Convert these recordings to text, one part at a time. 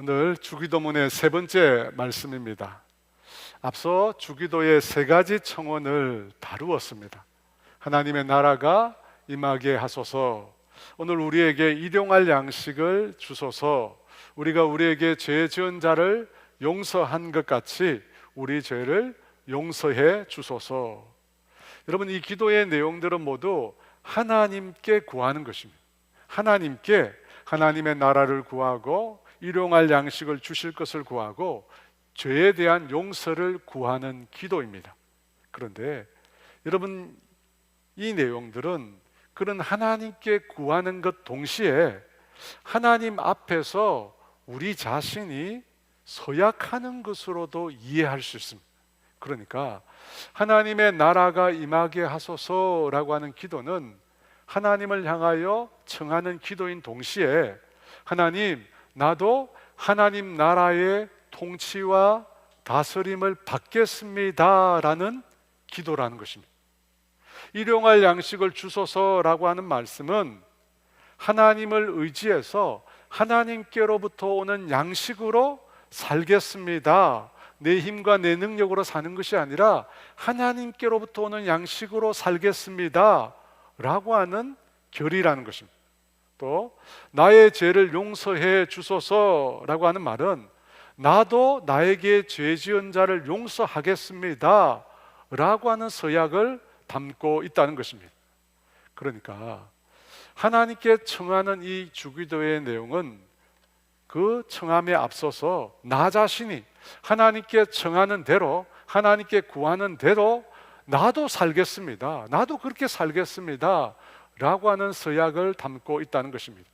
오늘 주기도문의 세 번째 말씀입니다. 앞서 주기도의 세 가지 청원을 다루었습니다. 하나님의 나라가 임하게 하소서, 오늘 우리에게 일용할 양식을 주소서, 우리가 우리에게 죄 지은 자를 용서한 것 같이 우리 죄를 용서해 주소서. 여러분, 이 기도의 내용들은 모두 하나님께 구하는 것입니다. 하나님께 하나님의 나라를 구하고 일용할 양식을 주실 것을 구하고 죄에 대한 용서를 구하는 기도입니다. 그런데 여러분, 이 내용들은 그런 하나님께 구하는 것 동시에 하나님 앞에서 우리 자신이 서약하는 것으로도 이해할 수 있습니다. 그러니까 하나님의 나라가 임하게 하소서라고 하는 기도는 하나님을 향하여 청하는 기도인 동시에 하나님, 나도 하나님 나라의 통치와 다스림을 받겠습니다라는 기도라는 것입니다. 일용할 양식을 주소서라고 하는 말씀은 하나님을 의지해서 하나님께로부터 오는 양식으로 살겠습니다, 내 힘과 내 능력으로 사는 것이 아니라 하나님께로부터 오는 양식으로 살겠습니다 라고 하는 결의라는 것입니다. 또 나의 죄를 용서해 주소서라고 하는 말은 나도 나에게 죄 지은 자를 용서하겠습니다 라고 하는 서약을 담고 있다는 것입니다. 그러니까 하나님께 청하는 이 주기도의 내용은 그 청함에 앞서서 나 자신이 하나님께 청하는 대로, 하나님께 구하는 대로 나도 살겠습니다, 나도 그렇게 살겠습니다 라고 하는 서약을 담고 있다는 것입니다.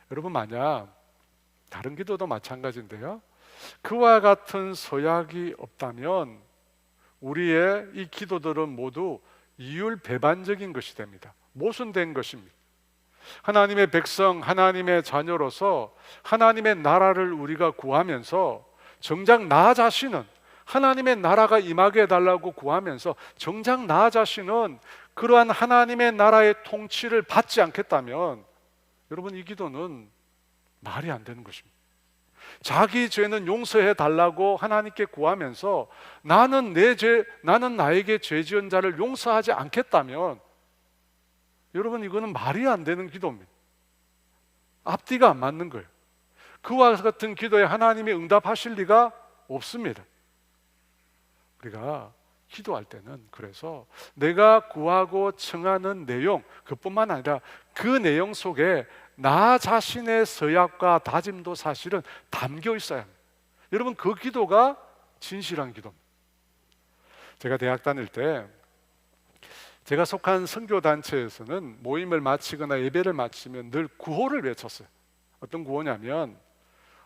여러분, 만약 다른 기도도 마찬가지인데요, 그와 같은 서약이 없다면 우리의 이 기도들은 모두 이율배반적인 것이 됩니다. 모순된 것입니다. 하나님의 백성, 하나님의 자녀로서 하나님의 나라를 우리가 구하면서 정작 나 자신은 하나님의 나라가 임하게 해달라고 구하면서 정작 나 자신은 그러한 하나님의 나라의 통치를 받지 않겠다면 여러분, 이 기도는 말이 안 되는 것입니다. 자기 죄는 용서해 달라고 하나님께 구하면서 나는 나에게 죄 지은 자를 용서하지 않겠다면 여러분, 이거는 말이 안 되는 기도입니다. 앞뒤가 안 맞는 거예요. 그와 같은 기도에 하나님이 응답하실 리가 없습니다. 우리가 기도할 때는 그래서 내가 구하고 청하는 내용, 그뿐만 아니라 그 내용 속에 나 자신의 서약과 다짐도 사실은 담겨 있어야 합니다. 여러분, 그 기도가 진실한 기도입니다. 제가 대학 다닐 때 제가 속한 선교단체에서는 모임을 마치거나 예배를 마치면 늘 구호를 외쳤어요. 어떤 구호냐면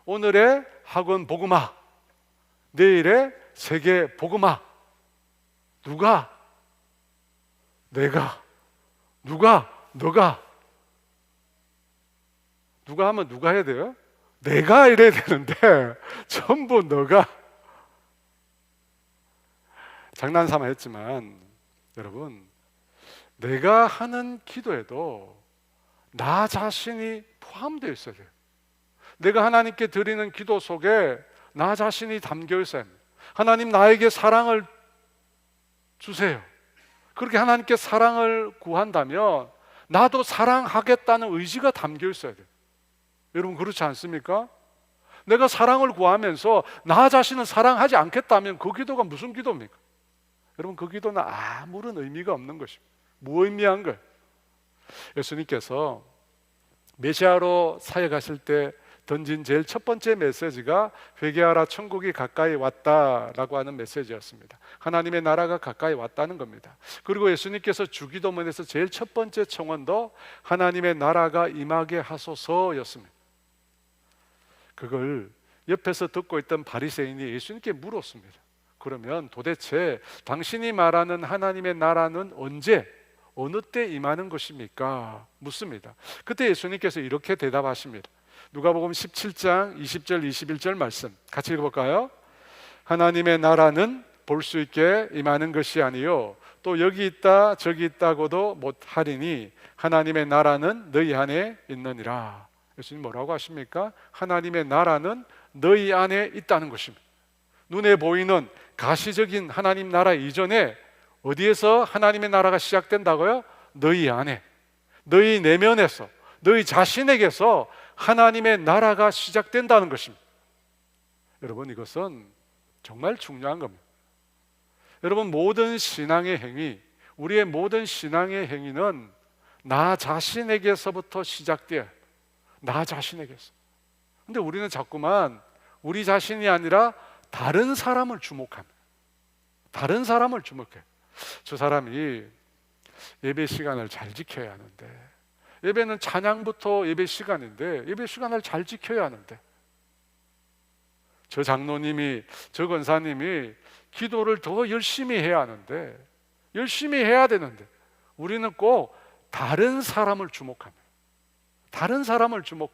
오늘의 학원 복음화, 내일의 세계 복음화. 누가? 내가. 누가? 너가. 누가 하면 누가 해야 돼요? 내가 이래야 되는데 전부 너가. 장난삼아 했지만 여러분, 내가 하는 기도에도 나 자신이 포함되어 있어야 돼요. 내가 하나님께 드리는 기도 속에 나 자신이 담겨 있어야 합니다. 하나님, 나에게 사랑을 주세요. 그렇게 하나님께 사랑을 구한다면 나도 사랑하겠다는 의지가 담겨 있어야 돼요. 여러분, 그렇지 않습니까? 내가 사랑을 구하면서 나 자신은 사랑하지 않겠다면 그 기도가 무슨 기도입니까? 여러분, 그 기도는 아무런 의미가 없는 것입니다. 무의미한 거예요. 예수님께서 메시아로 사역하실 때 던진 제일 첫 번째 메시지가 회개하라, 천국이 가까이 왔다라고 하는 메시지였습니다. 하나님의 나라가 가까이 왔다는 겁니다. 그리고 예수님께서 주기도문에서 제일 첫 번째 청원도 하나님의 나라가 임하게 하소서였습니다. 그걸 옆에서 듣고 있던 바리새인이 예수님께 물었습니다. 그러면 도대체 당신이 말하는 하나님의 나라는 언제, 어느 때 임하는 것입니까? 묻습니다. 그때 예수님께서 이렇게 대답하십니다. 누가복음 17장 20절 21절 말씀 같이 읽어볼까요? 하나님의 나라는 볼 수 있게 임하는 것이 아니요 또 여기 있다 저기 있다고도 못하리니 하나님의 나라는 너희 안에 있느니라. 예수님 뭐라고 하십니까? 하나님의 나라는 너희 안에 있다는 것입니다. 눈에 보이는 가시적인 하나님 나라 이전에 어디에서 하나님의 나라가 시작된다고요? 너희 안에, 너희 내면에서, 너희 자신에게서 하나님의 나라가 시작된다는 것입니다. 여러분, 이것은 정말 중요한 겁니다. 여러분, 모든 신앙의 행위, 우리의 모든 신앙의 행위는 나 자신에게서부터 시작돼요. 나 자신에게서. 근데 우리는 자꾸만 우리 자신이 아니라 다른 사람을 주목합니다. 다른 사람을 주목해. 저 사람이 예배 시간을 잘 지켜야 하는데, 예배는 찬양부터 예배 시간인데 예배 시간을 잘 지켜야 하는데, 저 장로님이, 저 권사님이 기도를 더 열심히 해야 하는데, 열심히 해야 되는데, 우리는 꼭 다른 사람을 주목합니다. 다른 사람을 주목해.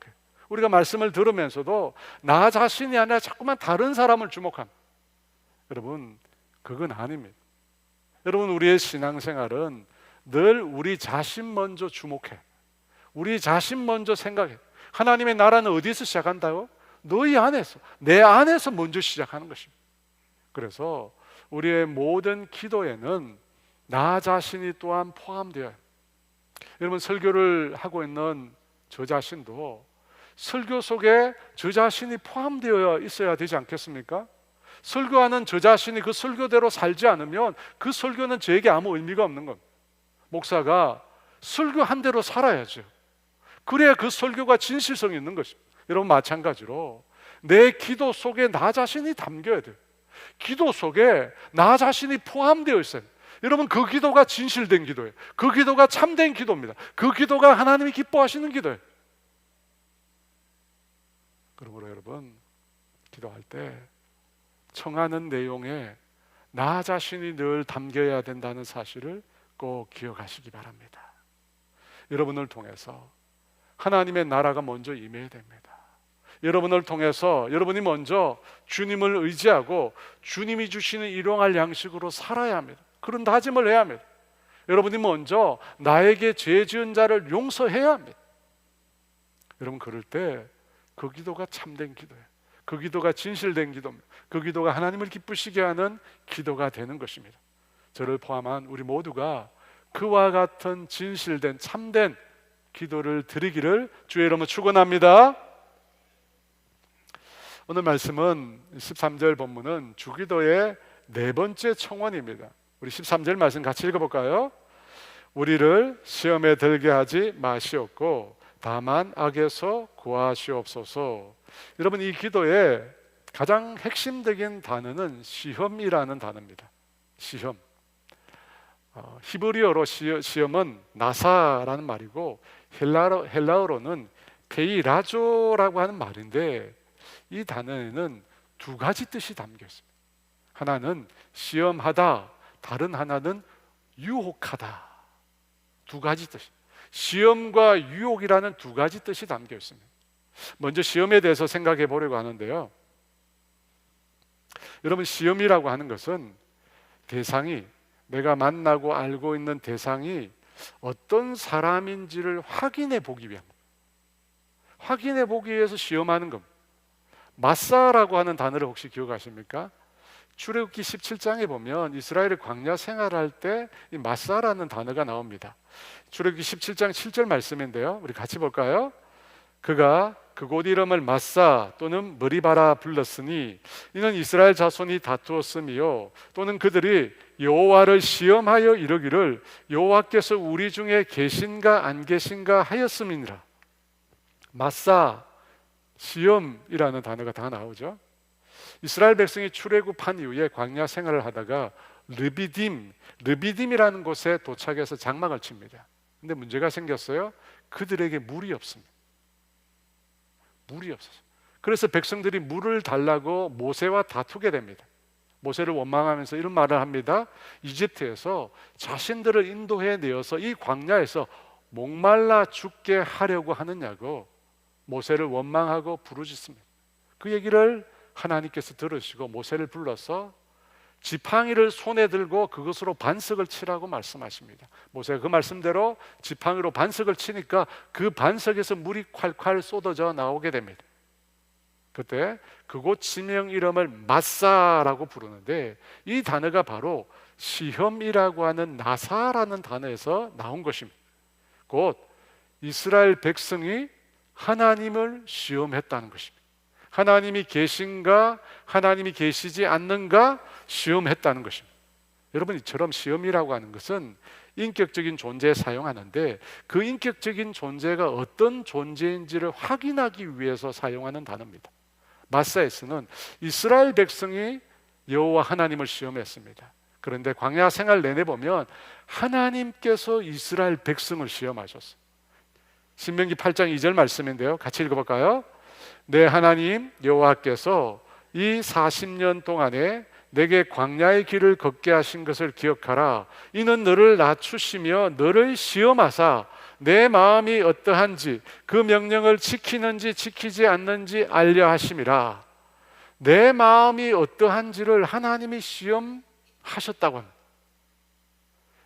우리가 말씀을 들으면서도 나 자신이 아니라 자꾸만 다른 사람을 주목합니다. 여러분, 그건 아닙니다. 여러분, 우리의 신앙생활은 늘 우리 자신 먼저 주목해. 우리 자신 먼저 생각해. 하나님의 나라는 어디서 시작한다고? 너희 안에서, 내 안에서 먼저 시작하는 것입니다. 그래서 우리의 모든 기도에는 나 자신이 또한 포함되어야 해요. 여러분, 설교를 하고 있는 저 자신도 설교 속에 저 자신이 포함되어 있어야 되지 않겠습니까? 설교하는 저 자신이 그 설교대로 살지 않으면 그 설교는 저에게 아무 의미가 없는 겁니다. 목사가 설교한 대로 살아야죠. 그래야 그 설교가 진실성이 있는 것입니다. 여러분, 마찬가지로 내 기도 속에 나 자신이 담겨야 돼요. 기도 속에 나 자신이 포함되어 있어요. 여러분, 그 기도가 진실된 기도예요. 그 기도가 참된 기도입니다. 그 기도가 하나님이 기뻐하시는 기도예요. 그러므로 여러분, 기도할 때 청하는 내용에 나 자신이 늘 담겨야 된다는 사실을 꼭 기억하시기 바랍니다. 여러분을 통해서 하나님의 나라가 먼저 임해야 됩니다. 여러분을 통해서 여러분이 먼저 주님을 의지하고 주님이 주시는 일용할 양식으로 살아야 합니다. 그런 다짐을 해야 합니다. 여러분이 먼저 나에게 죄 지은 자를 용서해야 합니다. 여러분, 그럴 때 그 기도가 참된 기도예요. 그 기도가 진실된 기도입니다. 그 기도가 하나님을 기쁘시게 하는 기도가 되는 것입니다. 저를 포함한 우리 모두가 그와 같은 진실된 참된 기도를 드리기를 주의 이름으로 축원합니다. 오늘 말씀은 13절 본문은 주기도의 네 번째 청원입니다. 우리 13절 말씀 같이 읽어볼까요? 우리를 시험에 들게 하지 마시옵고 다만 악에서 구하시옵소서. 여러분, 이 기도의 가장 핵심적인 단어는 시험이라는 단어입니다. 시험. 히브리어로 시험은 나사라는 말이고 헬라어로는 페이라조라고 하는 말인데, 이 단어에는 두 가지 뜻이 담겨 있습니다. 하나는 시험하다, 다른 하나는 유혹하다. 두 가지 뜻. 시험과 유혹이라는 두 가지 뜻이 담겨 있습니다. 먼저 시험에 대해서 생각해 보려고 하는데요. 여러분, 시험이라고 하는 것은 대상이, 내가 만나고 알고 있는 대상이 어떤 사람인지를 확인해 보기 위함, 확인해 보기 위해서 시험하는 겁니다. 마사라고 하는 단어를 혹시 기억하십니까? 출애굽기 17장에 보면 이스라엘의 광야 생활할 때 이 마사라는 단어가 나옵니다. 출애굽기 17장 7절 말씀인데요, 우리 같이 볼까요? 그가 그곳 이름을 마사 또는 머리바라 불렀으니 이는 이스라엘 자손이 다투었음이요, 또는 그들이 여호와를 시험하여 이르기를 여호와께서 우리 중에 계신가 안 계신가 하였음이니라. 마사, 시험이라는 단어가 다 나오죠. 이스라엘 백성이 출애굽한 이후에 광야 생활을 하다가 르비딤이라는 곳에 도착해서 장막을 칩니다. 근데 문제가 생겼어요. 그들에게 물이 없습니다. 물이 없었어요. 그래서 백성들이 물을 달라고 모세와 다투게 됩니다. 모세를 원망하면서 이런 말을 합니다. 이집트에서 자신들을 인도해 내어서 이 광야에서 목말라 죽게 하려고 하느냐고 모세를 원망하고 부르짖습니다. 그 얘기를 하나님께서 들으시고 모세를 불러서 지팡이를 손에 들고 그것으로 반석을 치라고 말씀하십니다. 모세가 그 말씀대로 지팡이로 반석을 치니까 그 반석에서 물이 콸콸 쏟아져 나오게 됩니다. 그때 그곳 지명 이름을 마사라고 부르는데, 이 단어가 바로 시험이라고 하는 나사라는 단어에서 나온 것입니다. 곧 이스라엘 백성이 하나님을 시험했다는 것입니다. 하나님이 계신가 하나님이 계시지 않는가 시험했다는 것입니다. 여러분, 이처럼 시험이라고 하는 것은 인격적인 존재에 사용하는데, 그 인격적인 존재가 어떤 존재인지를 확인하기 위해서 사용하는 단어입니다. 마사에서는 이스라엘 백성이 여호와 하나님을 시험했습니다. 그런데 광야 생활 내내 보면 하나님께서 이스라엘 백성을 시험하셨어요. 신명기 8장 2절 말씀인데요, 같이 읽어볼까요? 내 하나님 여호와께서 이 40년 동안에 내게 광야의 길을 걷게 하신 것을 기억하라. 이는 너를 낮추시며 너를 시험하사 내 마음이 어떠한지 그 명령을 지키는지 지키지 않는지 알려 하심이라. 내 마음이 어떠한지를 하나님이 시험하셨다고 합니다.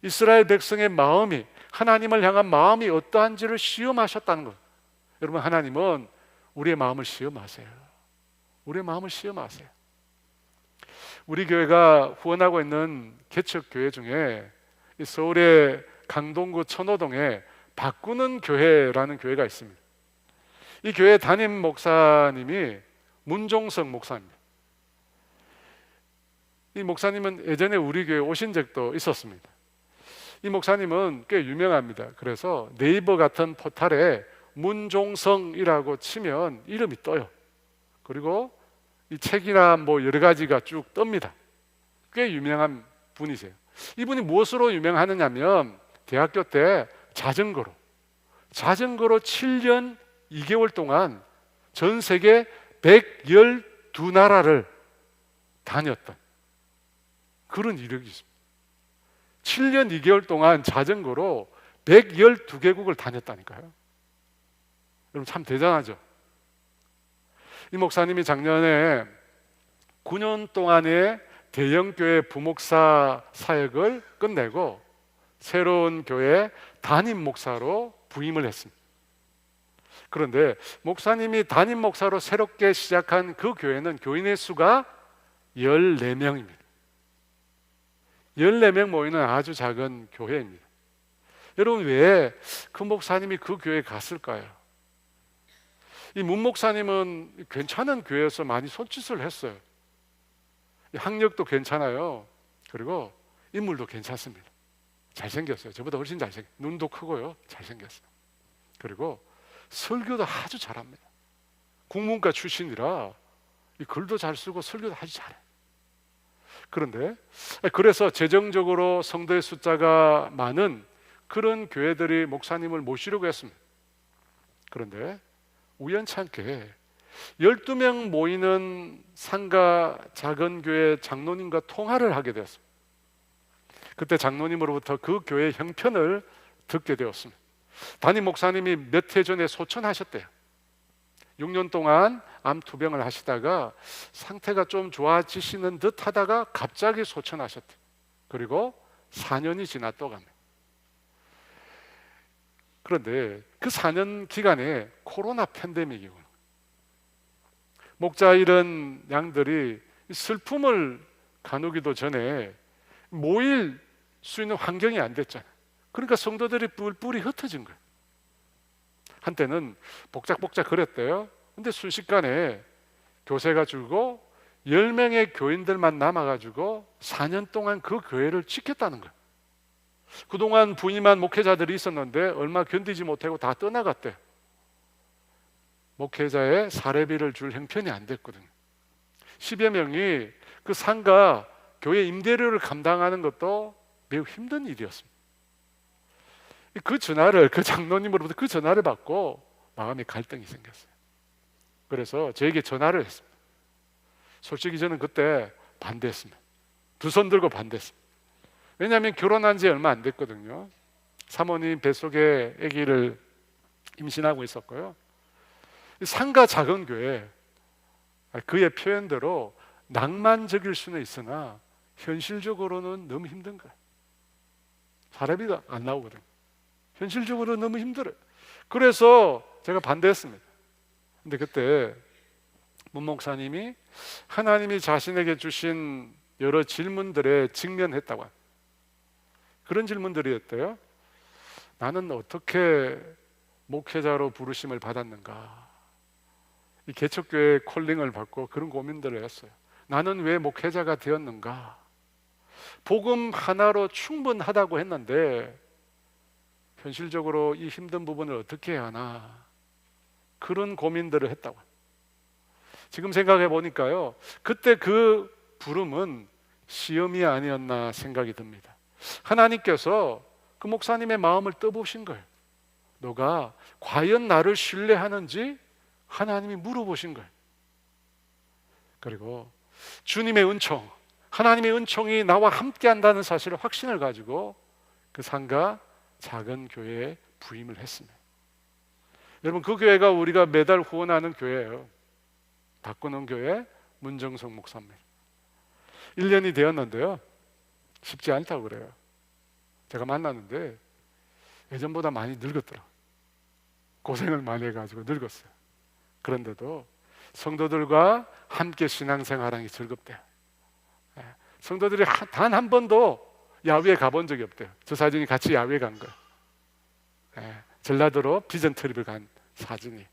이스라엘 백성의 마음이, 하나님을 향한 마음이 어떠한지를 시험하셨다는 것. 여러분, 하나님은 우리의 마음을 시험하세요. 우리의 마음을 시험하세요. 우리 교회가 후원하고 있는 개척교회 중에 서울의 강동구 천호동에 바꾸는 교회라는 교회가 있습니다. 이 교회 담임 목사님이 문종석 목사입니다. 이 목사님은 예전에 우리 교회에 오신 적도 있었습니다. 이 목사님은 꽤 유명합니다. 그래서 네이버 같은 포털에 문종성이라고 치면 이름이 떠요. 그리고 이 책이나 뭐 여러 가지가 쭉 뜹니다. 꽤 유명한 분이세요. 이분이 무엇으로 유명하느냐면 대학교 때 자전거로 7년 2개월 동안 전 세계 112나라를 다녔던 그런 이력이 있습니다. 7년 2개월 동안 자전거로 112개국을 다녔다니까요. 여러분, 참 대단하죠. 이 목사님이 작년에 9년 동안의 대형교회 부목사 사역을 끝내고 새로운 교회 담임 목사로 부임을 했습니다. 그런데 목사님이 담임 목사로 새롭게 시작한 그 교회는 교인의 수가 14명입니다. 14명 모이는 아주 작은 교회입니다. 여러분, 왜 그 목사님이 그 교회에 갔을까요? 이 문 목사님은 괜찮은 교회에서 많이 손짓을 했어요. 학력도 괜찮아요. 그리고 인물도 괜찮습니다. 잘생겼어요. 저보다 훨씬 잘생겼어요. 눈도 크고요. 잘생겼어요. 그리고 설교도 아주 잘합니다. 국문과 출신이라 이 글도 잘 쓰고 설교도 아주 잘해요. 그런데 그래서 재정적으로 성도의 숫자가 많은 그런 교회들이 목사님을 모시려고 했습니다. 그런데 우연찮게 12명 모이는 상가 작은 교회 장로님과 통화를 하게 되었습니다. 그때 장로님으로부터 그 교회의 형편을 듣게 되었습니다. 담임 목사님이 몇 해 전에 소천하셨대요. 6년 동안 암 투병을 하시다가 상태가 좀 좋아지시는 듯 하다가 갑자기 소천하셨대요. 그리고 4년이 지났다고 합니다. 그런데 그 4년 기간에 코로나 팬데믹이고 목자 이런 양들이 슬픔을 가누기도 전에 모일 수 있는 환경이 안 됐잖아요. 그러니까 성도들이 뿔뿔이 흩어진 거예요. 한때는 복작복작 그랬대요. 근데 순식간에 교세가 줄고 10명의 교인들만 남아가지고 4년 동안 그 교회를 지켰다는 거예요. 그동안 부임한 목회자들이 있었는데 얼마 견디지 못하고 다 떠나갔대요. 목회자의 사례비를 줄 형편이 안 됐거든요. 10여 명이 그 상가 교회 임대료를 감당하는 것도 매우 힘든 일이었습니다. 그 전화를, 그 장로님으로부터 그 전화를 받고 마음에 갈등이 생겼어요. 그래서 저에게 전화를 했습니다. 솔직히 저는 그때 반대했습니다. 두 손 들고 반대했습니다. 왜냐하면 결혼한 지 얼마 안 됐거든요. 사모님 뱃속에 아기를 임신하고 있었고요. 상가 작은 교회, 그의 표현대로 낭만적일 수는 있으나 현실적으로는 너무 힘든 거예요. 사례비 안 나오거든. 현실적으로 너무 힘들어요. 그래서 제가 반대했습니다. 근데 그때 문 목사님이 하나님이 자신에게 주신 여러 질문들에 직면했다고 합니다. 그런 질문들이었대요. 나는 어떻게 목회자로 부르심을 받았는가? 이 개척교회 콜링을 받고 그런 고민들을 했어요. 나는 왜 목회자가 되었는가? 복음 하나로 충분하다고 했는데 현실적으로 이 힘든 부분을 어떻게 해야 하나? 그런 고민들을 했다고. 지금 생각해 보니까요, 그때 그 부름은 시험이 아니었나 생각이 듭니다. 하나님께서 그 목사님의 마음을 떠보신 거예요. 너가 과연 나를 신뢰하는지 하나님이 물어보신 거예요. 그리고 주님의 은총, 하나님의 은총이 나와 함께 한다는 사실을 확신을 가지고 그 상가 작은 교회에 부임을 했습니다. 여러분, 그 교회가 우리가 매달 후원하는 교회예요. 바꾸는 교회 문정성 목사입니다. 1년이 되었는데요, 쉽지 않다고 그래요. 제가 만났는데 예전보다 많이 늙었더라고요. 고생을 많이 해가지고 늙었어요. 그런데도 성도들과 함께 신앙생활하는 게 즐겁대요. 성도들이 단 한 번도 야외에 가본 적이 없대요. 저 사진이 같이 야외에 간 거예요. 전라도로 비전 트립을 간 사진이.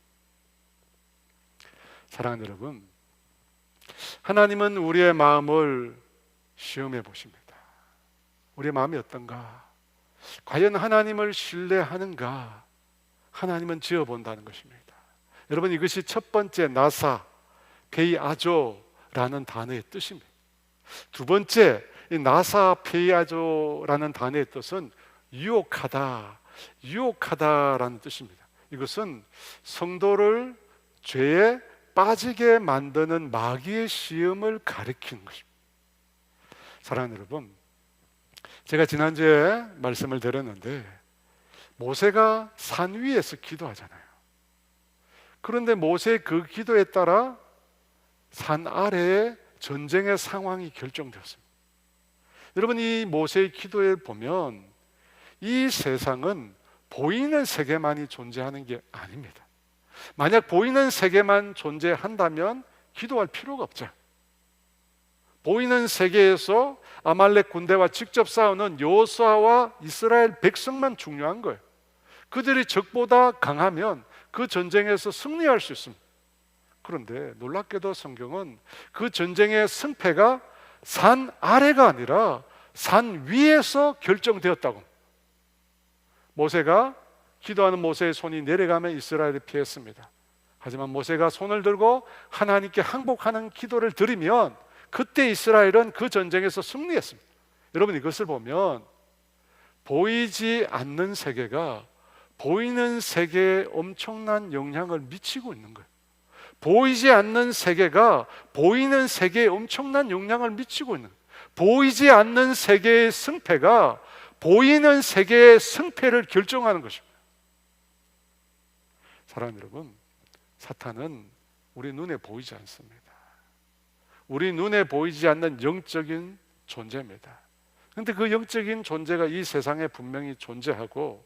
사랑하는 여러분, 하나님은 우리의 마음을 시험해 보십니다. 우리의 마음이 어떤가? 과연 하나님을 신뢰하는가? 하나님은 지어본다는 것입니다. 여러분, 이것이 첫 번째 나사 페이아조라는 단어의 뜻입니다. 두 번째, 이 나사 페이아조라는 단어의 뜻은 유혹하다, 유혹하다라는 뜻입니다. 이것은 성도를 죄에 빠지게 만드는 마귀의 시험을 가리키는 것입니다. 사랑하는 여러분, 제가 지난주에 말씀을 드렸는데 모세가 산 위에서 기도하잖아요. 그런데 모세의 그 기도에 따라 산 아래에 전쟁의 상황이 결정되었습니다. 여러분, 이 모세의 기도에 보면 이 세상은 보이는 세계만이 존재하는 게 아닙니다. 만약 보이는 세계만 존재한다면 기도할 필요가 없죠. 보이는 세계에서 아말렉 군대와 직접 싸우는 여호수아와 이스라엘 백성만 중요한 거예요. 그들이 적보다 강하면 그 전쟁에서 승리할 수 있습니다. 그런데 놀랍게도 성경은 그 전쟁의 승패가 산 아래가 아니라 산 위에서 결정되었다고. 모세가 기도하는 모세의 손이 내려가면 이스라엘이 피했습니다. 하지만 모세가 손을 들고 하나님께 항복하는 기도를 드리면 그때 이스라엘은 그 전쟁에서 승리했습니다. 여러분, 이것을 보면 보이지 않는 세계가 보이는 세계에 엄청난 영향을 미치고 있는 거예요. 보이지 않는 세계가 보이는 세계에 엄청난 영향을 미치고 있는 거예요. 보이지 않는 세계의 승패가 보이는 세계의 승패를 결정하는 것입니다. 사랑하는 여러분, 사탄은 우리 눈에 보이지 않습니다. 우리 눈에 보이지 않는 영적인 존재입니다. 그런데 그 영적인 존재가 이 세상에 분명히 존재하고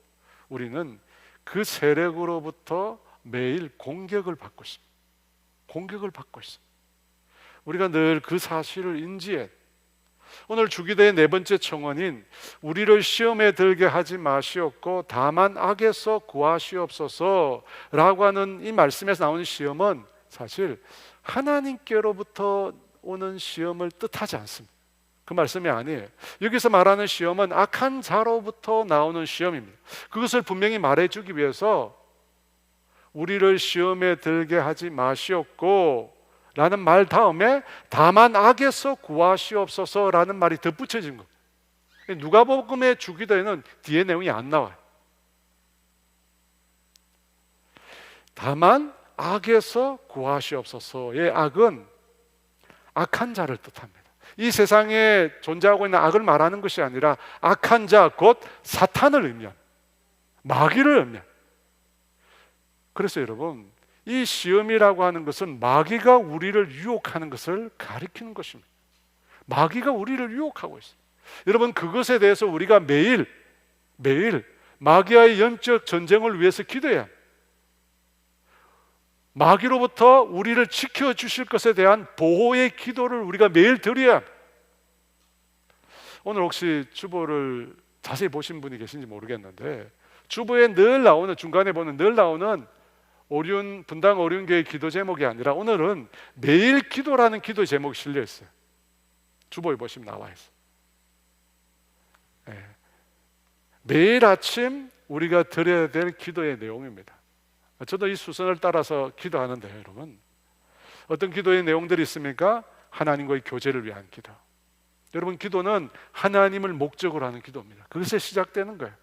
우리는 그 세력으로부터 매일 공격을 받고 있습니다. 공격을 받고 있습니다. 우리가 늘 그 사실을 인지해. 오늘 주기도의 네 번째 청원인 우리를 시험에 들게 하지 마시옵고 다만 악에서 구하시옵소서 라고 하는 이 말씀에서 나오는 시험은 사실 하나님께로부터 오는 시험을 뜻하지 않습니다. 그 말씀이 아니에요. 여기서 말하는 시험은 악한 자로부터 나오는 시험입니다. 그것을 분명히 말해주기 위해서 우리를 시험에 들게 하지 마시옵고 라는 말 다음에 다만 악에서 구하시옵소서 라는 말이 덧붙여진 겁니다. 누가복음의 주기도에는 뒤에 내용이 안 나와요. 다만 악에서 구하시옵소서의 악은 악한 자를 뜻합니다. 이 세상에 존재하고 있는 악을 말하는 것이 아니라 악한 자, 곧 사탄을 의미합니다. 마귀를 의미합니다. 그래서 여러분, 이 시험이라고 하는 것은 마귀가 우리를 유혹하는 것을 가리키는 것입니다. 마귀가 우리를 유혹하고 있어요. 여러분, 그것에 대해서 우리가 매일 마귀와의 영적 전쟁을 위해서 기도해야 합니다. 마귀로부터 우리를 지켜주실 것에 대한 보호의 기도를 우리가 매일 드려야 합니다. 오늘 혹시 주보를 자세히 보신 분이 계신지 모르겠는데, 주보에 늘 나오는, 중간에 보는 늘 나오는 분당 오륜교회 기도 제목이 아니라 오늘은 매일 기도라는 기도 제목이 실려 있어요. 주보에 보시면 나와 있어요. 네. 매일 아침 우리가 드려야 될 기도의 내용입니다. 저도 이 수선을 따라서 기도하는데, 여러분, 어떤 기도의 내용들이 있습니까? 하나님과의 교제를 위한 기도. 여러분, 기도는 하나님을 목적으로 하는 기도입니다. 그것에 시작되는 거예요.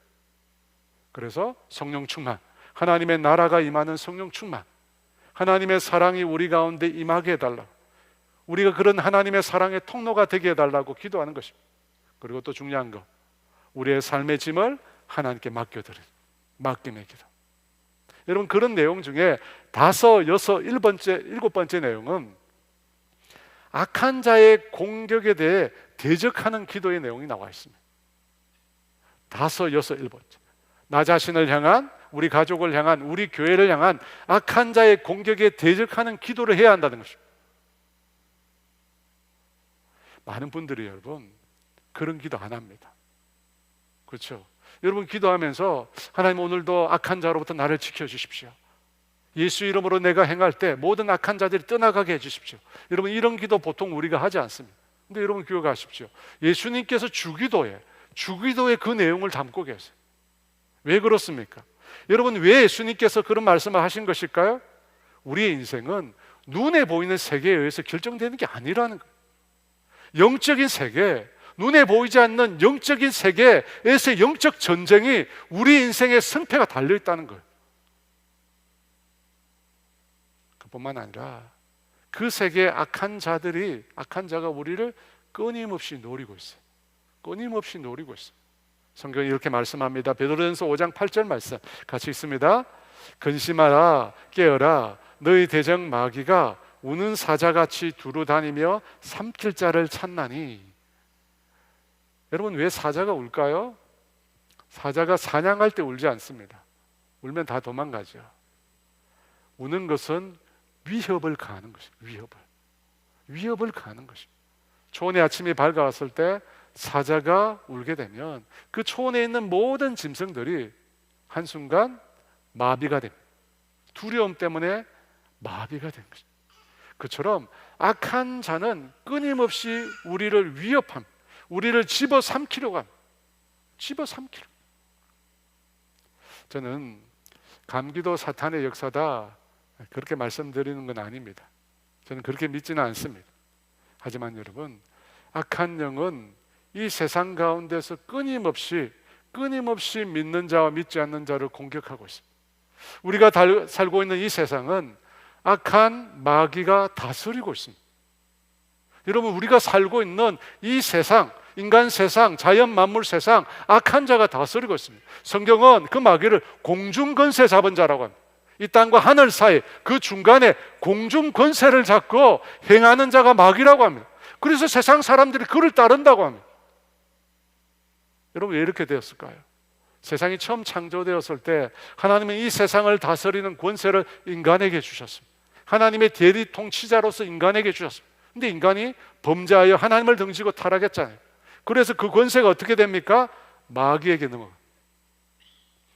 그래서 성령 충만, 하나님의 나라가 임하는 성령 충만, 하나님의 사랑이 우리 가운데 임하게 해달라, 우리가 그런 하나님의 사랑의 통로가 되게 해달라고 기도하는 것입니다. 그리고 또 중요한 거, 우리의 삶의 짐을 하나님께 맡겨드리는 맡김의 기도. 여러분, 그런 내용 중에 일곱 번째 내용은 악한 자의 공격에 대해 대적하는 기도의 내용이 나와 있습니다. 일곱 번째. 나 자신을 향한, 우리 가족을 향한, 우리 교회를 향한 악한 자의 공격에 대적하는 기도를 해야 한다는 것입니다. 많은 분들이 여러분 그런 기도 안 합니다. 그렇죠? 여러분, 기도하면서 하나님, 오늘도 악한 자로부터 나를 지켜주십시오. 예수 이름으로 내가 행할 때 모든 악한 자들이 떠나가게 해주십시오. 여러분, 이런 기도 보통 우리가 하지 않습니다. 근데 여러분 기억하십시오. 예수님께서 주기도에 그 내용을 담고 계세요. 왜 그렇습니까? 여러분, 왜 예수님께서 그런 말씀을 하신 것일까요? 우리의 인생은 눈에 보이는 세계에 의해서 결정되는 게 아니라는 거예요. 영적인 세계, 눈에 보이지 않는 영적인 세계에서 영적 전쟁이 우리 인생의 승패가 달려있다는 거예요. 그뿐만 아니라 그 세계의 악한 자가 우리를 끊임없이 노리고 있어요. 끊임없이 노리고 있어요. 성경이 이렇게 말씀합니다. 베드로전서 5장 8절 말씀 같이 읽습니다. 근심하라, 깨어라, 너희 대적 마귀가 우는 사자같이 두루 다니며 삼킬 자를 찾나니. 여러분, 왜 사자가 울까요? 사자가 사냥할 때 울지 않습니다. 울면 다 도망가죠. 우는 것은 위협을 가하는 것입니다. 위협을 가하는 것입니다. 초원의 아침이 밝아왔을 때 사자가 울게 되면 그 초원에 있는 모든 짐승들이 한순간 마비가 됩니다. 두려움 때문에 마비가 된 것입니다. 그처럼 악한 자는 끊임없이 우리를 위협합니다. 우리를 집어삼키려고 합니다. 집어삼키려고. 저는 감기도 사탄의 역사다 그렇게 말씀드리는 건 아닙니다. 저는 그렇게 믿지는 않습니다. 하지만 여러분, 악한 영은 이 세상 가운데서 끊임없이 믿는 자와 믿지 않는 자를 공격하고 있습니다. 우리가 살고 있는 이 세상은 악한 마귀가 다스리고 있습니다. 여러분, 우리가 살고 있는 이 세상, 인간 세상, 자연 만물 세상, 악한 자가 다스리고 있습니다. 성경은 그 마귀를 공중 권세 잡은 자라고 합니다. 이 땅과 하늘 사이 그 중간에 공중 권세를 잡고 행하는 자가 마귀라고 합니다. 그래서 세상 사람들이 그를 따른다고 합니다. 여러분, 왜 이렇게 되었을까요? 세상이 처음 창조되었을 때 하나님은 이 세상을 다스리는 권세를 인간에게 주셨습니다. 하나님의 대리 통치자로서 인간에게 주셨습니다. 근데 인간이 범죄하여 하나님을 등지고 타락했잖아요. 그래서 그 권세가 어떻게 됩니까? 마귀에게 넘어가.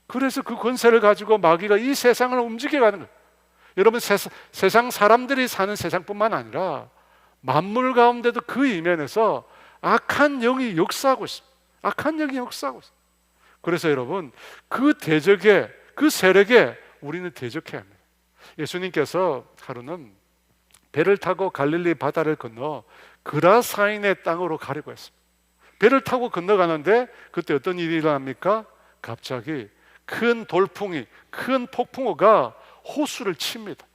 그래서 그 권세를 가지고 마귀가 이 세상을 움직여가는 거예요. 여러분, 세상 사람들이 사는 세상뿐만 아니라 만물 가운데도 그 이면에서 악한 영이 역사하고 있습니다. 악한 영이 역사하고 있습니다. 그래서 여러분, 그 대적에, 그 세력에 우리는 대적해야 합니다. 예수님께서 하루는 배를 타고 갈릴리 바다를 건너 그라사인의 땅으로 가려고 했습니다. 배를 타고 건너가는데 그때 어떤 일이 일어납니까? 갑자기 큰 돌풍이, 큰 폭풍우가 호수를 칩니다.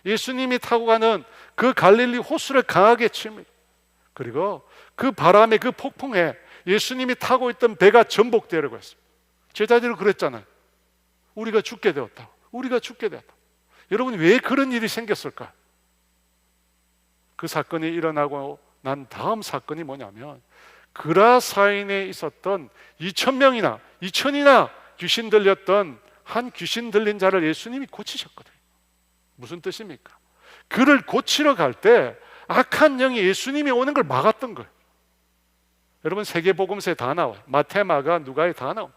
예수님이 타고 가는 그 갈릴리 호수를 강하게 칩니다. 그리고 그 바람에, 그 폭풍에 예수님이 타고 있던 배가 전복되려고 했습니다. 제자들이 그랬잖아요. 우리가 죽게 되었다. 우리가 죽게 되었다. 여러분, 왜 그런 일이 생겼을까? 그 사건이 일어나고 난 다음 사건이 뭐냐면 그라사인에 있었던 2,000명이나 2,000이나 귀신 들렸던 한 귀신 들린 자를 예수님이 고치셨거든요. 무슨 뜻입니까? 그를 고치러 갈 때 악한 영이 예수님이 오는 걸 막았던 거예요. 여러분 세계복음서에 다 나와요. 마태, 마가, 누가에 다 나와요.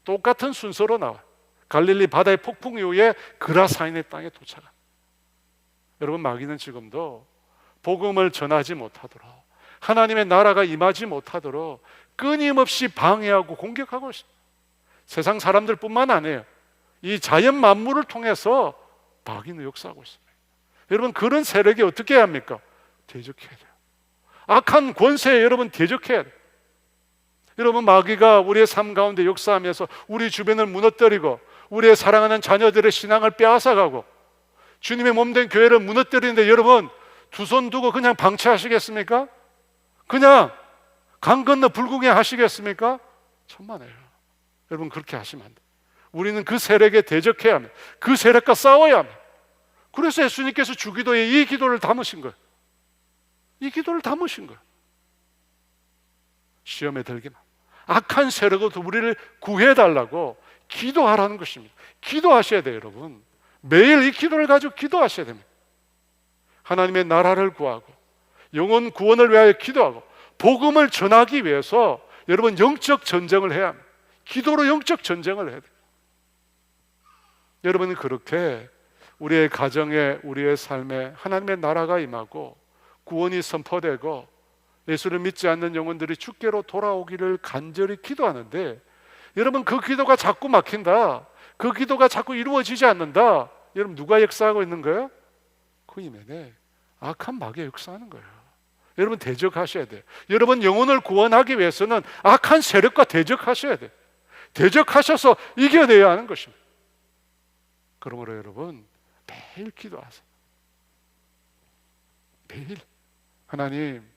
똑같은 순서로 나와요. 갈릴리 바다의 폭풍 이후에 그라사인의 땅에 도착합니다. 여러분 마귀는 지금도 복음을 전하지 못하도록, 하나님의 나라가 임하지 못하도록 끊임없이 방해하고 공격하고 있습니다. 세상 사람들뿐만 아니에요. 이 자연 만물을 통해서 마귀는 역사하고 있습니다. 여러분 그런 세력이 어떻게 해야 합니까? 대적해야 돼요. 악한 권세에 여러분 대적해야 돼요. 여러분 마귀가 우리의 삶 가운데 역사하면서 우리 주변을 무너뜨리고 우리의 사랑하는 자녀들의 신앙을 빼앗아가고 주님의 몸된 교회를 무너뜨리는데 여러분 두 손 두고 그냥 방치하시겠습니까? 그냥 강 건너 불구경 하시겠습니까? 천만에요. 여러분 그렇게 하시면 안 돼요. 우리는 그 세력에 대적해야 합니다. 그 세력과 싸워야 합니다. 그래서 예수님께서 주기도에 이 기도를 담으신 거예요. 이 기도를 담으신 거예요. 시험에 들기만 악한 세력으로부터 우리를 구해달라고 기도하라는 것입니다. 기도하셔야 돼요. 여러분 매일 이 기도를 가지고 기도하셔야 됩니다. 하나님의 나라를 구하고 영혼 구원을 위하여 기도하고 복음을 전하기 위해서 여러분 영적 전쟁을 해야 합니다. 기도로 영적 전쟁을 해야 돼요. 여러분은 그렇게 우리의 가정에 우리의 삶에 하나님의 나라가 임하고 구원이 선포되고 예수를 믿지 않는 영혼들이 주께로 돌아오기를 간절히 기도하는데 여러분 그 기도가 자꾸 막힌다, 그 기도가 자꾸 이루어지지 않는다. 여러분 누가 역사하고 있는 거예요? 그 이면에 악한 마귀가 역사하는 거예요. 여러분 대적하셔야 돼요. 여러분 영혼을 구원하기 위해서는 악한 세력과 대적하셔야 돼요. 대적하셔서 이겨내야 하는 것입니다. 그러므로 여러분 매일 기도하세요. 매일 하나님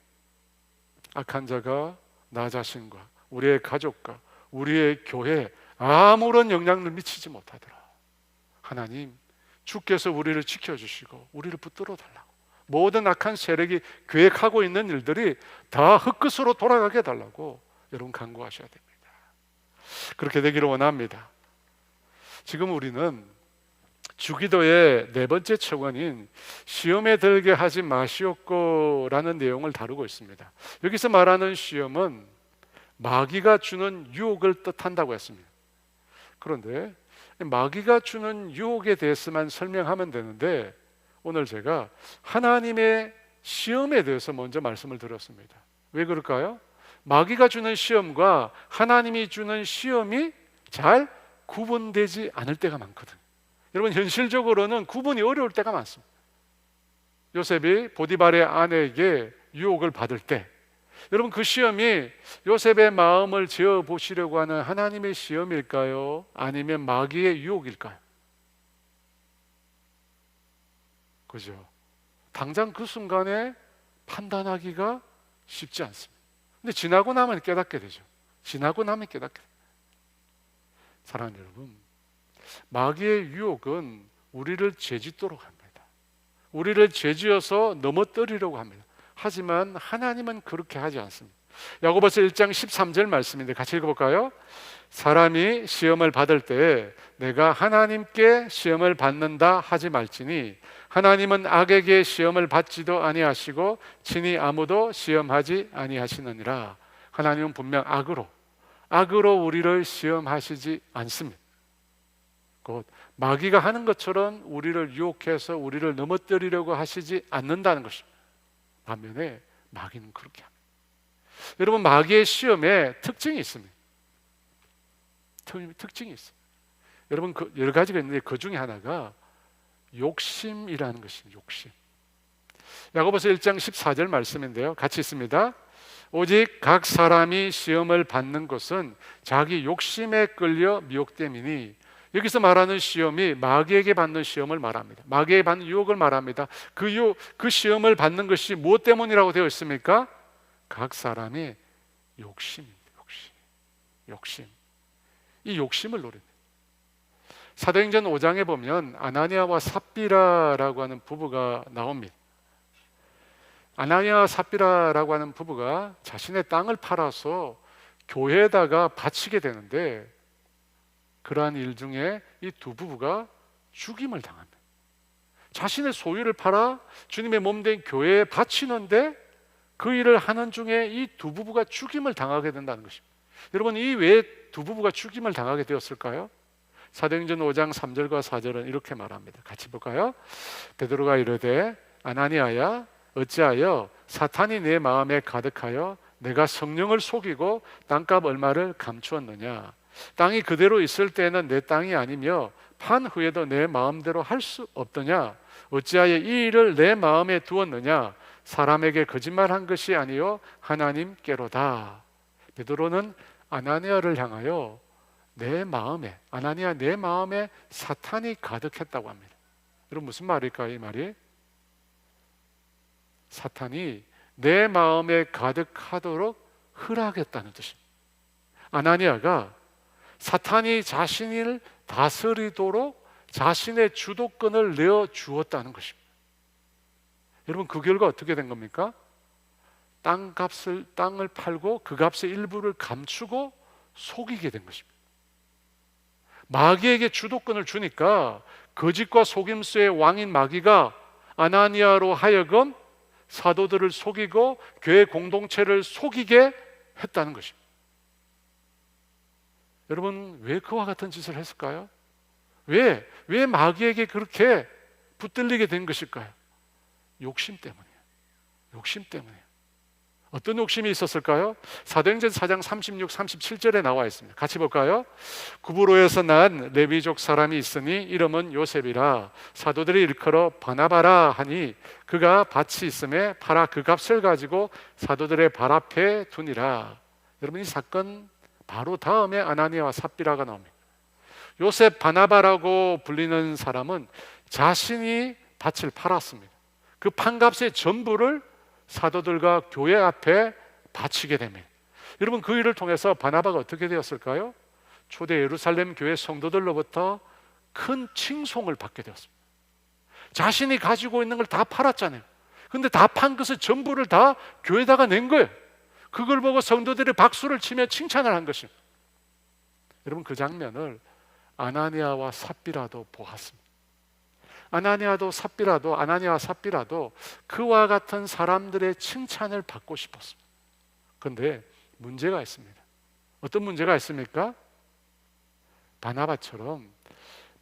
악한 자가 나 자신과 우리의 가족과 우리의 교회에 아무런 영향을 미치지 못하더라. 하나님 주께서 우리를 지켜주시고 우리를 붙들어 달라고 모든 악한 세력이 계획하고 있는 일들이 다 흙끝으로 돌아가게 해달라고 여러분 간구하셔야 됩니다. 그렇게 되기를 원합니다. 지금 우리는 주기도의 네 번째 척원인 시험에 들게 하지 마시옵고라는 내용을 다루고 있습니다. 여기서 말하는 시험은 마귀가 주는 유혹을 뜻한다고 했습니다. 그런데 마귀가 주는 유혹에 대해서만 설명하면 되는데 오늘 제가 하나님의 시험에 대해서 먼저 말씀을 드렸습니다. 왜 그럴까요? 마귀가 주는 시험과 하나님이 주는 시험이 잘 구분되지 않을 때가 많거든요. 여러분 현실적으로는 구분이 어려울 때가 많습니다. 요셉이 보디발의 아내에게 유혹을 받을 때 여러분 그 시험이 요셉의 마음을 재어보시려고 하는 하나님의 시험일까요? 아니면 마귀의 유혹일까요? 그죠? 당장 그 순간에 판단하기가 쉽지 않습니다. 근데 지나고 나면 깨닫게 되죠. 지나고 나면 깨닫게 됩니다. 사랑하는 여러분, 마귀의 유혹은 우리를 죄짓도록 합니다. 우리를 죄지어서 넘어뜨리려고 합니다. 하지만 하나님은 그렇게 하지 않습니다. 야고보서 1장 13절 말씀인데 같이 읽어볼까요? 사람이 시험을 받을 때 내가 하나님께 시험을 받는다 하지 말지니 하나님은 악에게 시험을 받지도 아니하시고 친히 아무도 시험하지 아니하시느니라. 하나님은 분명 악으로 우리를 시험하시지 않습니다. 곧 마귀가 하는 것처럼 우리를 유혹해서 우리를 넘어뜨리려고 하시지 않는다는 것입니다. 반면에 마귀는 그렇게 합니다. 여러분 마귀의 시험에 특징이 있습니다. 특징이 있어요. 여러분 그 여러 가지가 있는데 그 중에 하나가 욕심이라는 것입니다. 욕심. 야고보서 1장 14절 말씀인데요. 같이 있습니다. 오직 각 사람이 시험을 받는 것은 자기 욕심에 끌려 미혹됨이니. 여기서 말하는 시험이 마귀에게 받는 시험을 말합니다. 마귀에게 받는 유혹을 말합니다. 그 시험을 받는 것이 무엇 때문이라고 되어 있습니까? 각 사람의 욕심입니다. 욕심. 이 욕심을 노립니다. 사도행전 5장에 보면 아나니아와 삽비라라고 하는 부부가 나옵니다. 아나니아와 삽비라라고 하는 부부가 자신의 땅을 팔아서 교회에다가 바치게 되는데, 그러한 일 중에 이 두 부부가 죽임을 당합니다. 자신의 소유를 팔아 주님의 몸된 교회에 바치는데 그 일을 하는 중에 이 두 부부가 죽임을 당하게 된다는 것입니다. 여러분, 이 왜 두 부부가 죽임을 당하게 되었을까요? 사도행전 5장 3절과 4절은 이렇게 말합니다. 같이 볼까요? 베드로가 이르되 아나니아야, 어찌하여 사탄이 내 마음에 가득하여 내가 성령을 속이고 땅값 얼마를 감추었느냐? 땅이 그대로 있을 때는 내 땅이 아니며 판 후에도 내 마음대로 할 수 없더냐? 어찌하여 이 일을 내 마음에 두었느냐? 사람에게 거짓말한 것이 아니요 하나님께로다. 베드로는 아나니아를 향하여 아나니아 내 마음에 사탄이 가득했다고 합니다. 여러분, 무슨 말일까요? 이 말이 사탄이 내 마음에 가득하도록 허락했다는 뜻입니다. 아나니아가 사탄이 자신을 다스리도록 자신의 주도권을 내어 주었다는 것입니다. 여러분, 그 결과 어떻게 된 겁니까? 땅을 팔고 그 값의 일부를 감추고 속이게 된 것입니다. 마귀에게 주도권을 주니까 거짓과 속임수의 왕인 마귀가 아나니아로 하여금 사도들을 속이고 교회 공동체를 속이게 했다는 것입니다. 여러분, 왜 그와 같은 짓을 했을까요? 왜 마귀에게 그렇게 붙들리게 된 것일까요? 욕심 때문이에요. 욕심 때문이에요. 어떤 욕심이 있었을까요? 사도행전 4장 36, 37절에 나와 있습니다. 같이 볼까요? 구브로에서 난 레위족 사람이 있으니 이름은 요셉이라. 사도들이 일컬어 바나바라 하니 그가 밭이 있음에 팔아 그 값을 가지고 사도들의 발 앞에 두니라. 여러분, 이 사건 바로 다음에 아나니아와 삽비라가 나옵니다. 요셉 바나바라고 불리는 사람은 자신이 밭을 팔았습니다. 그 판값의 전부를 사도들과 교회 앞에 바치게 됩니다. 여러분, 그 일을 통해서 바나바가 어떻게 되었을까요? 초대 예루살렘 교회 성도들로부터 큰 칭송을 받게 되었습니다. 자신이 가지고 있는 걸 다 팔았잖아요. 근데 다 판 것을 전부를 다 교회에다가 낸 거예요. 그걸 보고 성도들이 박수를 치며 칭찬을 한 것입니다. 여러분, 그 장면을 아나니아와 삽비라도 보았습니다. 아나니아와 삽비라도 그와 같은 사람들의 칭찬을 받고 싶었습니다. 그런데 문제가 있습니다. 어떤 문제가 있습니까? 바나바처럼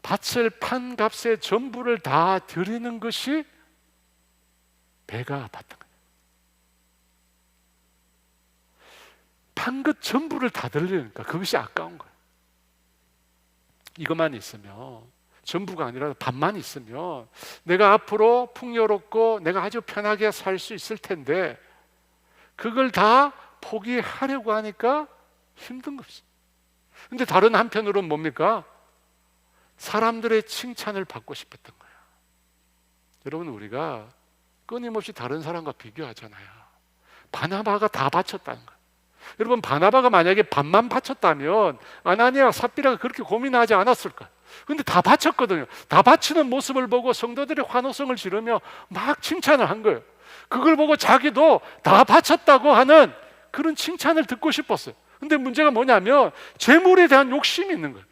밭을 판 값의 전부를 다 드리는 것이 배가 아팠던 거예요. 판 것 전부를 다 드리니까 그것이 아까운 거예요. 이것만 있으면, 전부가 아니라 반만 있으면 내가 앞으로 풍요롭고 내가 아주 편하게 살 수 있을 텐데 그걸 다 포기하려고 하니까 힘든 것이죠. 근데 다른 한편으로는 뭡니까? 사람들의 칭찬을 받고 싶었던 거예요. 여러분, 우리가 끊임없이 다른 사람과 비교하잖아요. 바나바가 다 바쳤다는 거예요. 여러분, 바나바가 만약에 반만 바쳤다면 아나니아와 삽비라가 그렇게 고민하지 않았을까요? 근데 다 바쳤거든요. 다 바치는 모습을 보고 성도들이 환호성을 지르며 막 칭찬을 한 거예요. 그걸 보고 자기도 다 바쳤다고 하는 그런 칭찬을 듣고 싶었어요. 근데 문제가 뭐냐면 재물에 대한 욕심이 있는 거예요.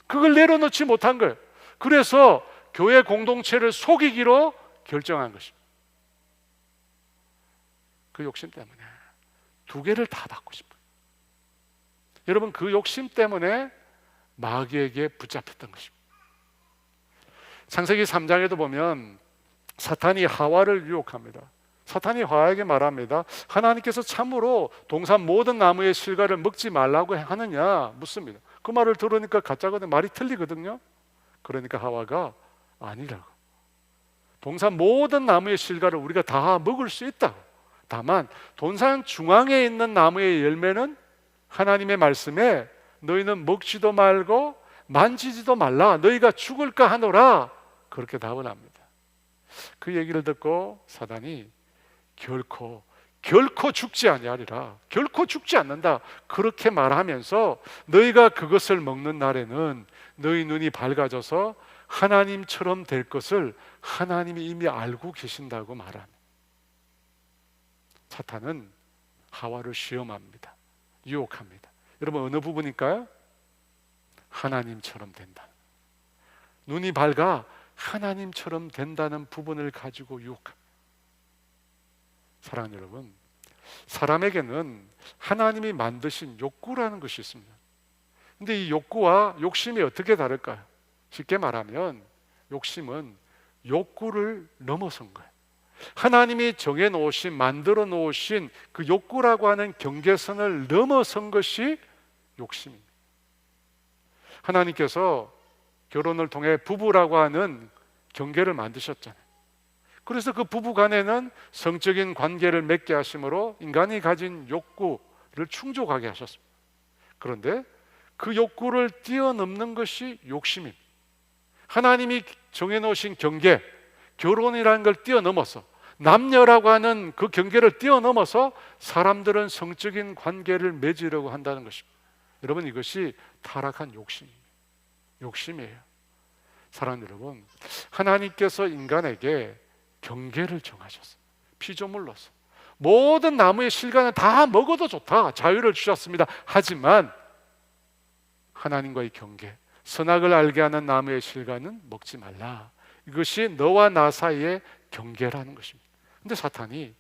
그걸 내려놓지 못한 거예요. 그래서 교회 공동체를 속이기로 결정한 것입니다. 그 욕심 때문에 두 개를 다 받고 싶어요. 여러분, 그 욕심 때문에 마귀에게 붙잡혔던 것입니다. 창세기 3장에도 보면 사탄이 하와를 유혹합니다. 사탄이 하와에게 말합니다. 하나님께서 참으로 동산 모든 나무의 실과를 먹지 말라고 하느냐 묻습니다. 그 말을 들으니까 가짜거든요. 말이 틀리거든요. 그러니까 하와가 아니라고. 동산 모든 나무의 실과를 우리가 다 먹을 수 있다고. 다만 동산 중앙에 있는 나무의 열매는 하나님의 말씀에 너희는 먹지도 말고 만지지도 말라, 너희가 죽을까 하노라, 그렇게 답을 합니다. 그 얘기를 듣고 사단이 결코 죽지 아니하리라, 결코 죽지 않는다, 그렇게 말하면서 너희가 그것을 먹는 날에는 너희 눈이 밝아져서 하나님처럼 될 것을 하나님이 이미 알고 계신다고 말합니다. 사탄은 하와를 시험합니다. 유혹합니다. 여러분, 어느 부분일까요? 하나님처럼 된다. 눈이 밝아 하나님처럼 된다는 부분을 가지고 유혹합니다. 사랑하는 여러분, 사람에게는 하나님이 만드신 욕구라는 것이 있습니다. 근데 이 욕구와 욕심이 어떻게 다를까요? 쉽게 말하면 욕심은 욕구를 넘어선 거예요. 하나님이 정해놓으신, 만들어 놓으신 그 욕구라고 하는 경계선을 넘어선 것이 욕심입니다. 하나님께서 결혼을 통해 부부라고 하는 경계를 만드셨잖아요. 그래서 그 부부 간에는 성적인 관계를 맺게 하심으로 인간이 가진 욕구를 충족하게 하셨습니다. 그런데 그 욕구를 뛰어넘는 것이 욕심입니다. 하나님이 정해놓으신 경계, 결혼이라는 걸 뛰어넘어서, 남녀라고 하는 그 경계를 뛰어넘어서 사람들은 성적인 관계를 맺으려고 한다는 것입니다. 여러분, 이것이 타락한 욕심입니다. 욕심이에요. 사랑하는 여러분, 하나님께서 인간에게 경계를 정하셨어요. 피조물로서 모든 나무의 실과는 다 먹어도 좋다, 자유를 주셨습니다. 하지만 하나님과의 경계, 선악을 알게 하는 나무의 실과는 먹지 말라. 이것이 너와 나 사이의 경계라는 것입니다. 근데 사탄이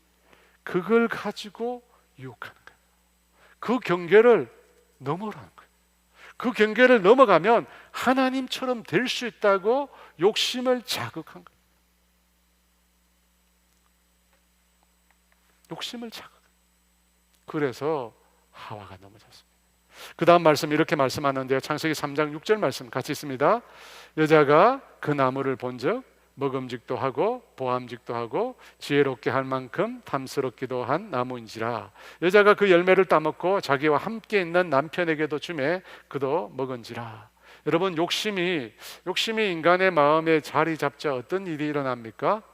그걸 가지고 유혹하는 거예요. 그 경계를 넘어라는 거예요. 그 경계를 넘어가면 하나님처럼 될 수 있다고 욕심을 자극한 거예요. 욕심을 자극. 그래서 하와가 넘어졌습니다. 그 다음 말씀 이렇게 말씀하는데요, 창세기 3장 6절 말씀 같이 있습니다. 여자가 그 나무를 본즉 먹음직도 하고 보암직도 하고 지혜롭게 할 만큼 탐스럽기도 한 나무인지라. 여자가 그 열매를 따먹고 자기와 함께 있는 남편에게도 주매 그도 먹은지라. 여러분, 욕심이 인간의 마음에 자리 잡자 어떤 일이 일어납니까?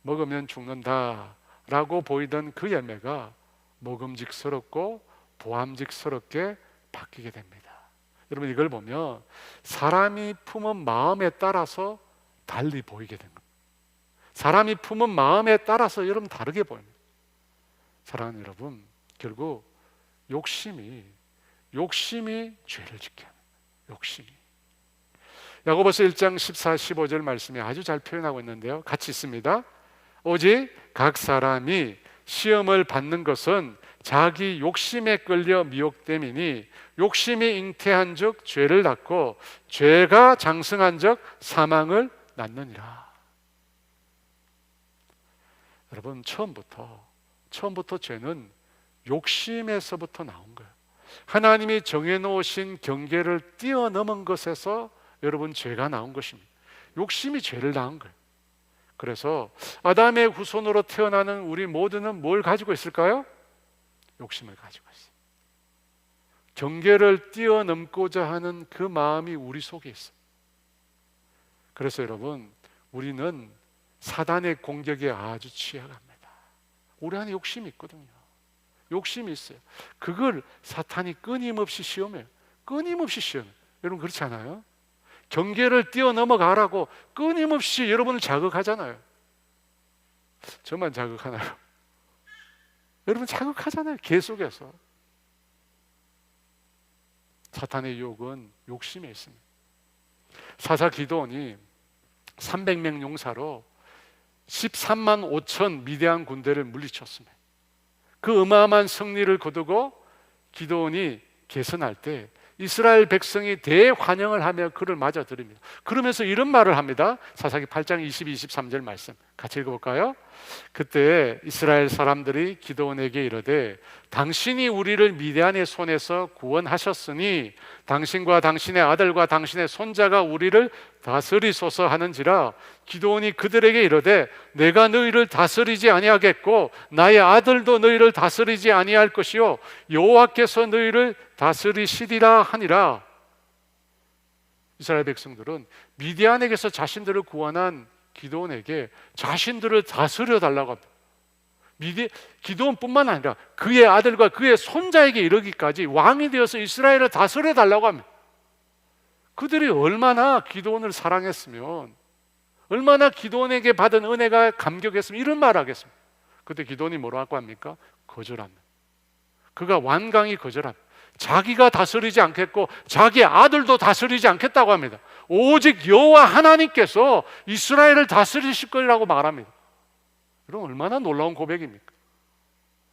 먹으면 죽는다 라고 보이던 그 열매가 먹음직스럽고 보암직스럽게 바뀌게 됩니다. 여러분, 이걸 보면 사람이 품은 마음에 따라서 달리 보이게 됩니다. 사람이 품은 마음에 따라서 여러분 다르게 보입니다. 사랑하는 여러분, 결국 욕심이 죄를 짓게 합니다. 욕심이. 야고보서 1장 14, 15절 말씀이 아주 잘 표현하고 있는데요, 같이 있습니다. 오직 각 사람이 시험을 받는 것은 자기 욕심에 끌려 미혹됨이니 욕심이 잉태한즉 죄를 낳고 죄가 장성한즉 사망을 낳느니라. 여러분, 처음부터 죄는 욕심에서부터 나온 거예요. 하나님이 정해놓으신 경계를 뛰어넘은 것에서 여러분 죄가 나온 것입니다. 욕심이 죄를 낳은 거예요. 그래서 아담의 후손으로 태어나는 우리 모두는 뭘 가지고 있을까요? 욕심을 가지고 있어요. 경계를 뛰어넘고자 하는 그 마음이 우리 속에 있어요. 그래서 여러분, 우리는 사단의 공격에 아주 취약합니다. 우리 안에 욕심이 있거든요. 욕심이 있어요. 그걸 사탄이 끊임없이 시험해요. 끊임없이 시험해요. 여러분, 그렇지 않아요? 경계를 뛰어넘어가라고 끊임없이 여러분을 자극하잖아요. 저만 자극하나요? 여러분 자극하잖아요. 계속해서. 사탄의 유혹은 욕심에 있습니다. 사사 기드온이 300명 용사로 13만 5천 미디안 군대를 물리쳤습니다. 그 어마어마한 승리를 거두고 기드온이 개선할 때 이스라엘 백성이 대환영을 하며 그를 맞아들입니다. 그러면서 이런 말을 합니다. 사사기 8장 22, 23절 말씀 같이 읽어볼까요? 그때 이스라엘 사람들이 기드온에게 이르되 당신이 우리를 미디안의 손에서 구원하셨으니 당신과 당신의 아들과 당신의 손자가 우리를 다스리소서 하는지라. 기드온이 그들에게 이르되 내가 너희를 다스리지 아니하겠고 나의 아들도 너희를 다스리지 아니할 것이요 여호와께서 너희를 다스리시리라 하니라. 이스라엘 백성들은 미디안에게서 자신들을 구원한 기드온에게 자신들을 다스려 달라고 합니다. 기드온뿐만 아니라 그의 아들과 그의 손자에게 이르기까지 왕이 되어서 이스라엘을 다스려 달라고 합니다. 그들이 얼마나 기드온을 사랑했으면, 얼마나 기드온에게 받은 은혜가 감격했으면 이런 말을 하겠습니다. 그때 기도원이 뭐라고 합니까? 거절합니다. 그가 완강히 거절합니다. 자기가 다스리지 않겠고 자기 아들도 다스리지 않겠다고 합니다. 오직 여호와 하나님께서 이스라엘을 다스리실 거라고 말합니다. 여러분, 얼마나 놀라운 고백입니까?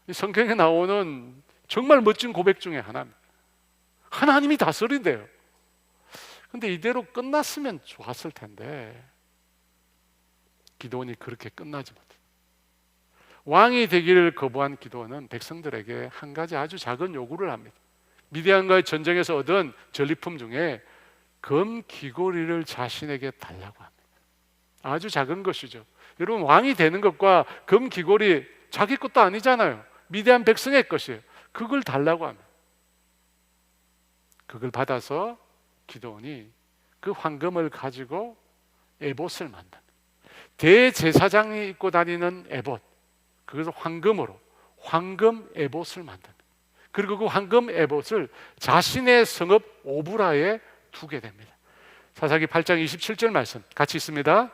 이 성경에 나오는 정말 멋진 고백 중에 하나입니다. 하나님이 다스린대요. 근데 이대로 끝났으면 좋았을 텐데 기도원이 그렇게 끝나지 못해요. 왕이 되기를 거부한 기도원은 백성들에게 한 가지 아주 작은 요구를 합니다. 미디안과의 전쟁에서 얻은 전리품 중에 금 귀고리를 자신에게 달라고 합니다. 아주 작은 것이죠. 여러분, 왕이 되는 것과 금 귀고리 자기 것도 아니잖아요. 미디안 백성의 것이에요. 그걸 달라고 합니다. 그걸 받아서 기도원이 그 황금을 가지고 에봇을 만듭니다. 대제사장이 입고 다니는 에봇, 그것을 황금으로 황금 에봇을 만듭니다. 그리고 그 황금 에봇을 자신의 성읍 오브라에 두게 됩니다. 사사기 8장 27절 말씀 같이 있습니다.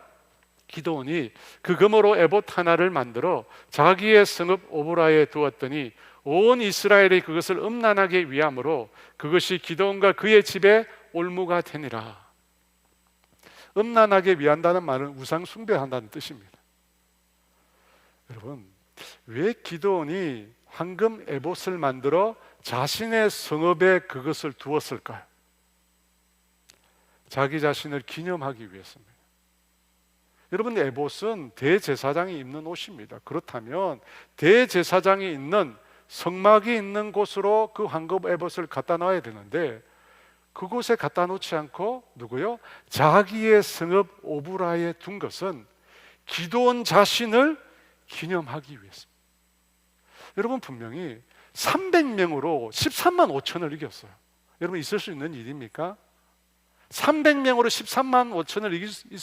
기도원이 그 금으로 에봇 하나를 만들어 자기의 성읍 오브라에 두었더니 온 이스라엘이 그것을 음란하게 위함으로 그것이 기도원과 그의 집에 올무가 되니라. 음란하게 위한다는 말은 우상 숭배한다는 뜻입니다. 여러분, 왜 기도원이 황금 에봇을 만들어 자신의 성읍에 그것을 두었을까요? 자기 자신을 기념하기 위해서입니다. 여러분, 에봇은 대제사장이 입는 옷입니다. 그렇다면 대제사장이 있는 성막이 있는 곳으로 그 황금 에봇을 갖다 놔야 되는데 그곳에 갖다 놓지 않고 누구요? 자기의 성읍 오브라에 둔 것은 기도원 자신을 기념하기 위해서입니다. 여러분, 분명히 300명으로 13만 5천을 이겼어요. 여러분, 있을 수 있는 일입니까? 300명으로 13만 5천을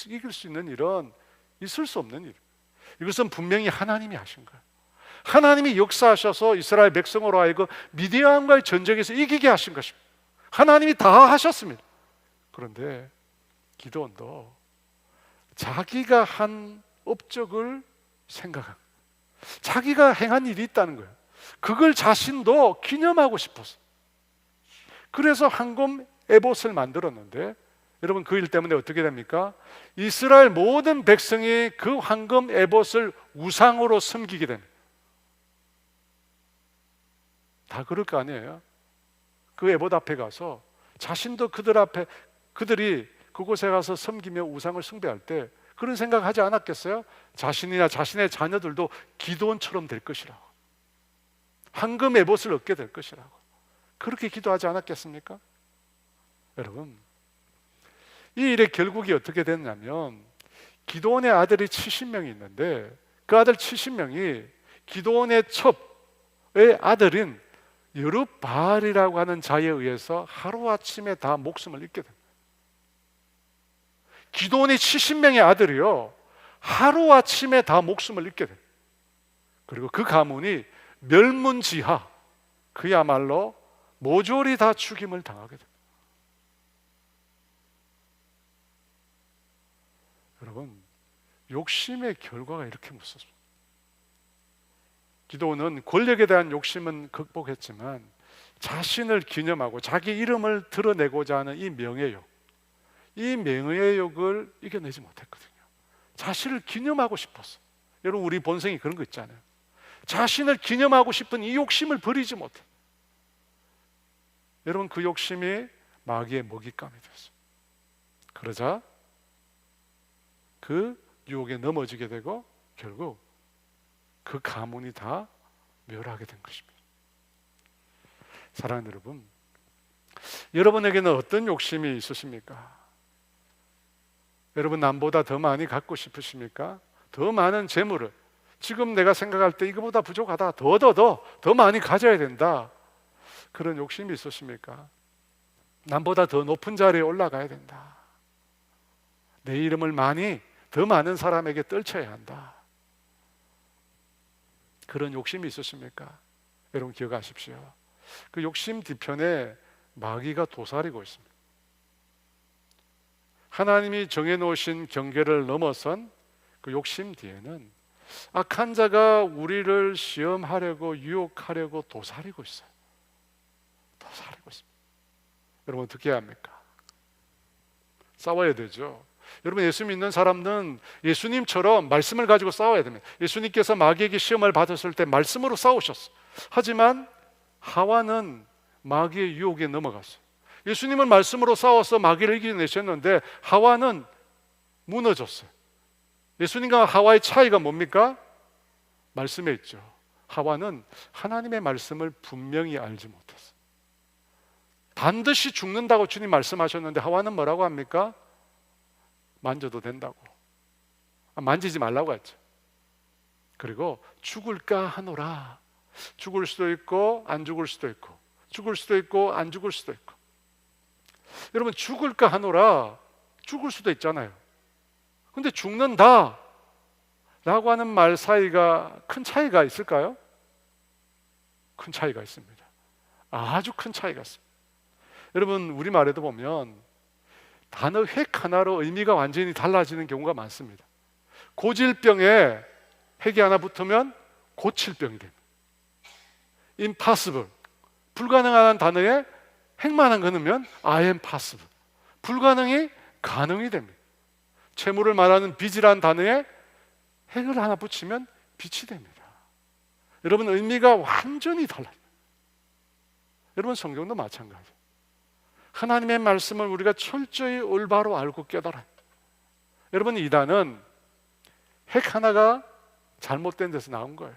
이길 수 있는 일은 있을 수 없는 일. 이것은 분명히 하나님이 하신 거예요. 하나님이 역사하셔서 이스라엘 백성으로 하여금 미디안과의 전쟁에서 이기게 하신 것입니다. 하나님이 다 하셨습니다. 그런데 기드온도 자기가 한 업적을 생각합니다. 자기가 행한 일이 있다는 거예요. 그걸 자신도 기념하고 싶었어요. 그래서 황금 에봇을 만들었는데 여러분, 그 일 때문에 어떻게 됩니까? 이스라엘 모든 백성이 그 황금 에봇을 우상으로 섬기게 됩니다. 다 그럴 거 아니에요? 그 에봇 앞에 가서 자신도 그들 앞에, 그들이 그곳에 가서 섬기며 우상을 숭배할 때 그런 생각하지 않았겠어요? 자신이나 자신의 자녀들도 기도원처럼 될 것이라고, 황금 에봇을 얻게 될 것이라고 그렇게 기도하지 않았겠습니까? 여러분, 이 일의 결국이 어떻게 됐냐면 기도원의 아들이 70명이 있는데 그 아들 70명이 기도원의 첩의 아들인 여룹바알이라고 하는 자에 의해서 하루아침에 다 목숨을 잃게 됩니다. 기도원의 70명의 아들이요, 하루아침에 다 목숨을 잃게 됩니다. 그리고 그 가문이 멸문지하, 그야말로 모조리 다 죽임을 당하게 됩니다. 여러분, 욕심의 결과가 이렇게 무섭습니다. 기도원은 권력에 대한 욕심은 극복했지만 자신을 기념하고 자기 이름을 드러내고자 하는 이 명예욕, 이 명예욕을 이겨내지 못했거든요. 자신을 기념하고 싶었어. 여러분, 우리 본성이 그런 거 있잖아요. 자신을 기념하고 싶은 이 욕심을 버리지 못해. 여러분, 그 욕심이 마귀의 먹잇감이 됐어요. 그러자 그 유혹에 넘어지게 되고 결국 그 가문이 다 멸하게 된 것입니다. 사랑하는 여러분, 여러분에게는 어떤 욕심이 있으십니까? 여러분, 남보다 더 많이 갖고 싶으십니까? 더 많은 재물을, 지금 내가 생각할 때 이거보다 부족하다, 더 많이 가져야 된다, 그런 욕심이 있으십니까? 남보다 더 높은 자리에 올라가야 된다, 내 이름을 더 많은 사람에게 떨쳐야 한다, 그런 욕심이 있으십니까? 여러분, 기억하십시오. 그 욕심 뒤편에 마귀가 도사리고 있습니다. 하나님이 정해놓으신 경계를 넘어선 그 욕심 뒤에는 악한 자가 우리를 시험하려고 유혹하려고 도사리고 있어요. 도사리고 있습니다. 여러분 어떻게 해야 합니까? 싸워야 되죠. 여러분 예수 믿는 사람은 예수님처럼 말씀을 가지고 싸워야 됩니다. 예수님께서 마귀에게 시험을 받았을 때 말씀으로 싸우셨어요. 하지만 하와는 마귀의 유혹에 넘어갔어요. 예수님은 말씀으로 싸워서 마귀를 이겨내셨는데 하와는 무너졌어요. 예수님과 하와의 차이가 뭡니까? 말씀에 있죠. 하와는 하나님의 말씀을 분명히 알지 못했어요. 반드시 죽는다고 주님 말씀하셨는데 하와는 뭐라고 합니까? 만져도 된다고. 만지지 말라고 했죠. 그리고 죽을까 하노라. 죽을 수도 있고 안 죽을 수도 있고, 죽을 수도 있고 안 죽을 수도 있고. 여러분 죽을까 하노라, 죽을 수도 있잖아요. 근데 죽는다 라고 하는 말 사이가 큰 차이가 있을까요? 큰 차이가 있습니다. 아주 큰 차이가 있습니다. 여러분 우리말에도 보면 단어 획 하나로 의미가 완전히 달라지는 경우가 많습니다. 고질병에 획이 하나 붙으면 고칠병이 됩니다. impossible, 불가능한 단어에 획만 한 거 넣으면 I am possible, 불가능이 가능이 됩니다. 채무를 말하는 빚이라는 단어에 획을 하나 붙이면 빛이 됩니다. 여러분 의미가 완전히 달라요. 여러분 성경도 마찬가지. 하나님의 말씀을 우리가 철저히 올바로 알고 깨달아요. 여러분 이단은 획 하나가 잘못된 데서 나온 거예요.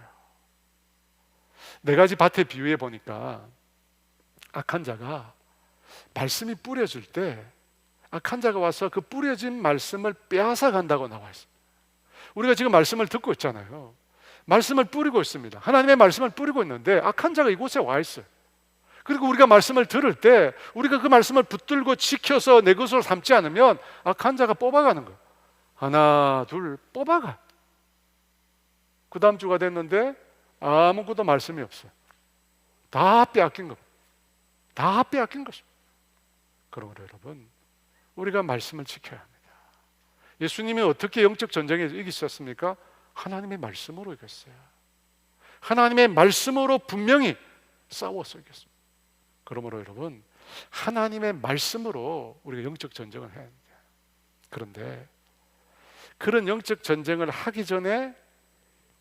네 가지 밭에 비유해 보니까 악한 자가 말씀이 뿌려질 때 악한 자가 와서 그 뿌려진 말씀을 빼앗아 간다고 나와 있습니다. 우리가 지금 말씀을 듣고 있잖아요. 말씀을 뿌리고 있습니다. 하나님의 말씀을 뿌리고 있는데 악한 자가 이곳에 와 있어요. 그리고 우리가 말씀을 들을 때 우리가 그 말씀을 붙들고 지켜서 내 것으로 삼지 않으면 악한 자가 뽑아가는 거예요. 하나 둘 뽑아가. 그 다음 주가 됐는데 아무것도 말씀이 없어요. 다 빼앗긴 겁니다. 다 빼앗긴 것입니다. 그러므로 여러분 우리가 말씀을 지켜야 합니다. 예수님이 어떻게 영적 전쟁에 이기셨습니까? 하나님의 말씀으로 이겼어요. 하나님의 말씀으로 분명히 싸워서 이겼습니다. 그러므로 여러분 하나님의 말씀으로 우리가 영적 전쟁을 해야 합니다. 그런데 그런 영적 전쟁을 하기 전에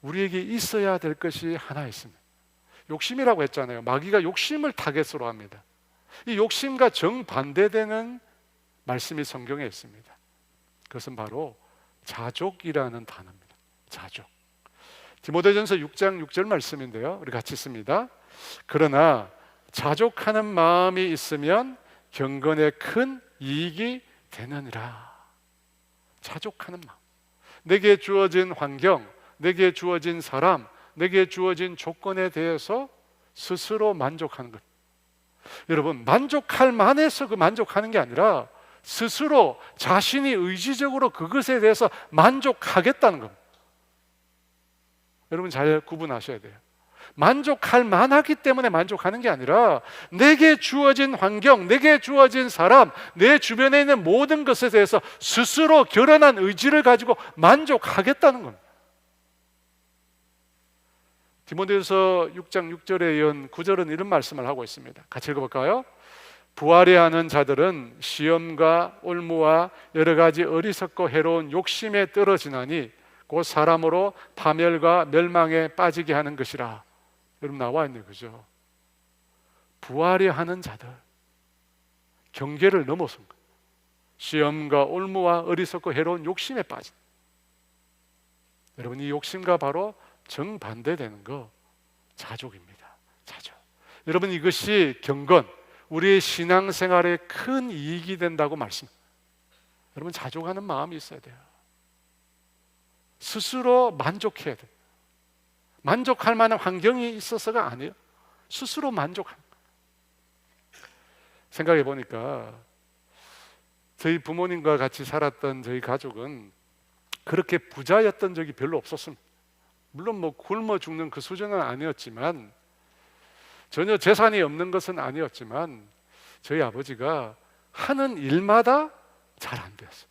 우리에게 있어야 될 것이 하나 있습니다. 욕심이라고 했잖아요. 마귀가 욕심을 타겟으로 합니다. 이 욕심과 정반대되는 말씀이 성경에 있습니다. 그것은 바로 자족이라는 단어입니다. 자족. 디모데전서 6장 6절 말씀인데요. 우리 같이 읽습니다. 그러나 자족하는 마음이 있으면 경건에 큰 이익이 되느니라. 자족하는 마음. 내게 주어진 환경, 내게 주어진 사람, 내게 주어진 조건에 대해서 스스로 만족하는 것. 여러분 만족할 만해서 그 만족하는 게 아니라 스스로 자신이 의지적으로 그것에 대해서 만족하겠다는 겁니다. 여러분 잘 구분하셔야 돼요. 만족할 만하기 때문에 만족하는 게 아니라 내게 주어진 환경, 내게 주어진 사람, 내 주변에 있는 모든 것에 대해서 스스로 결연한 의지를 가지고 만족하겠다는 겁니다. 디모데후서 6장 6절에 이은 9절은 이런 말씀을 하고 있습니다. 같이 읽어볼까요? 부활해하는 자들은 시험과 올무와 여러 가지 어리석고 해로운 욕심에 떨어지나니 곧 사람으로 파멸과 멸망에 빠지게 하는 것이라. 여러분 나와 있네요, 그죠? 부활해하는 자들, 경계를 넘어선 것. 시험과 올무와 어리석고 해로운 욕심에 빠진. 여러분 이 욕심과 바로 정반대되는 거 자족입니다. 자족. 여러분 이것이 경건, 우리의 신앙생활에 큰 이익이 된다고 말씀. 여러분 자족하는 마음이 있어야 돼요. 스스로 만족해야 돼요. 만족할 만한 환경이 있어서가 아니에요. 스스로 만족하는 거예요. 생각해 보니까 저희 부모님과 같이 살았던 저희 가족은 그렇게 부자였던 적이 별로 없었습니다. 물론 뭐 굶어 죽는 그 수준은 아니었지만, 전혀 재산이 없는 것은 아니었지만 저희 아버지가 하는 일마다 잘 안 되었어요.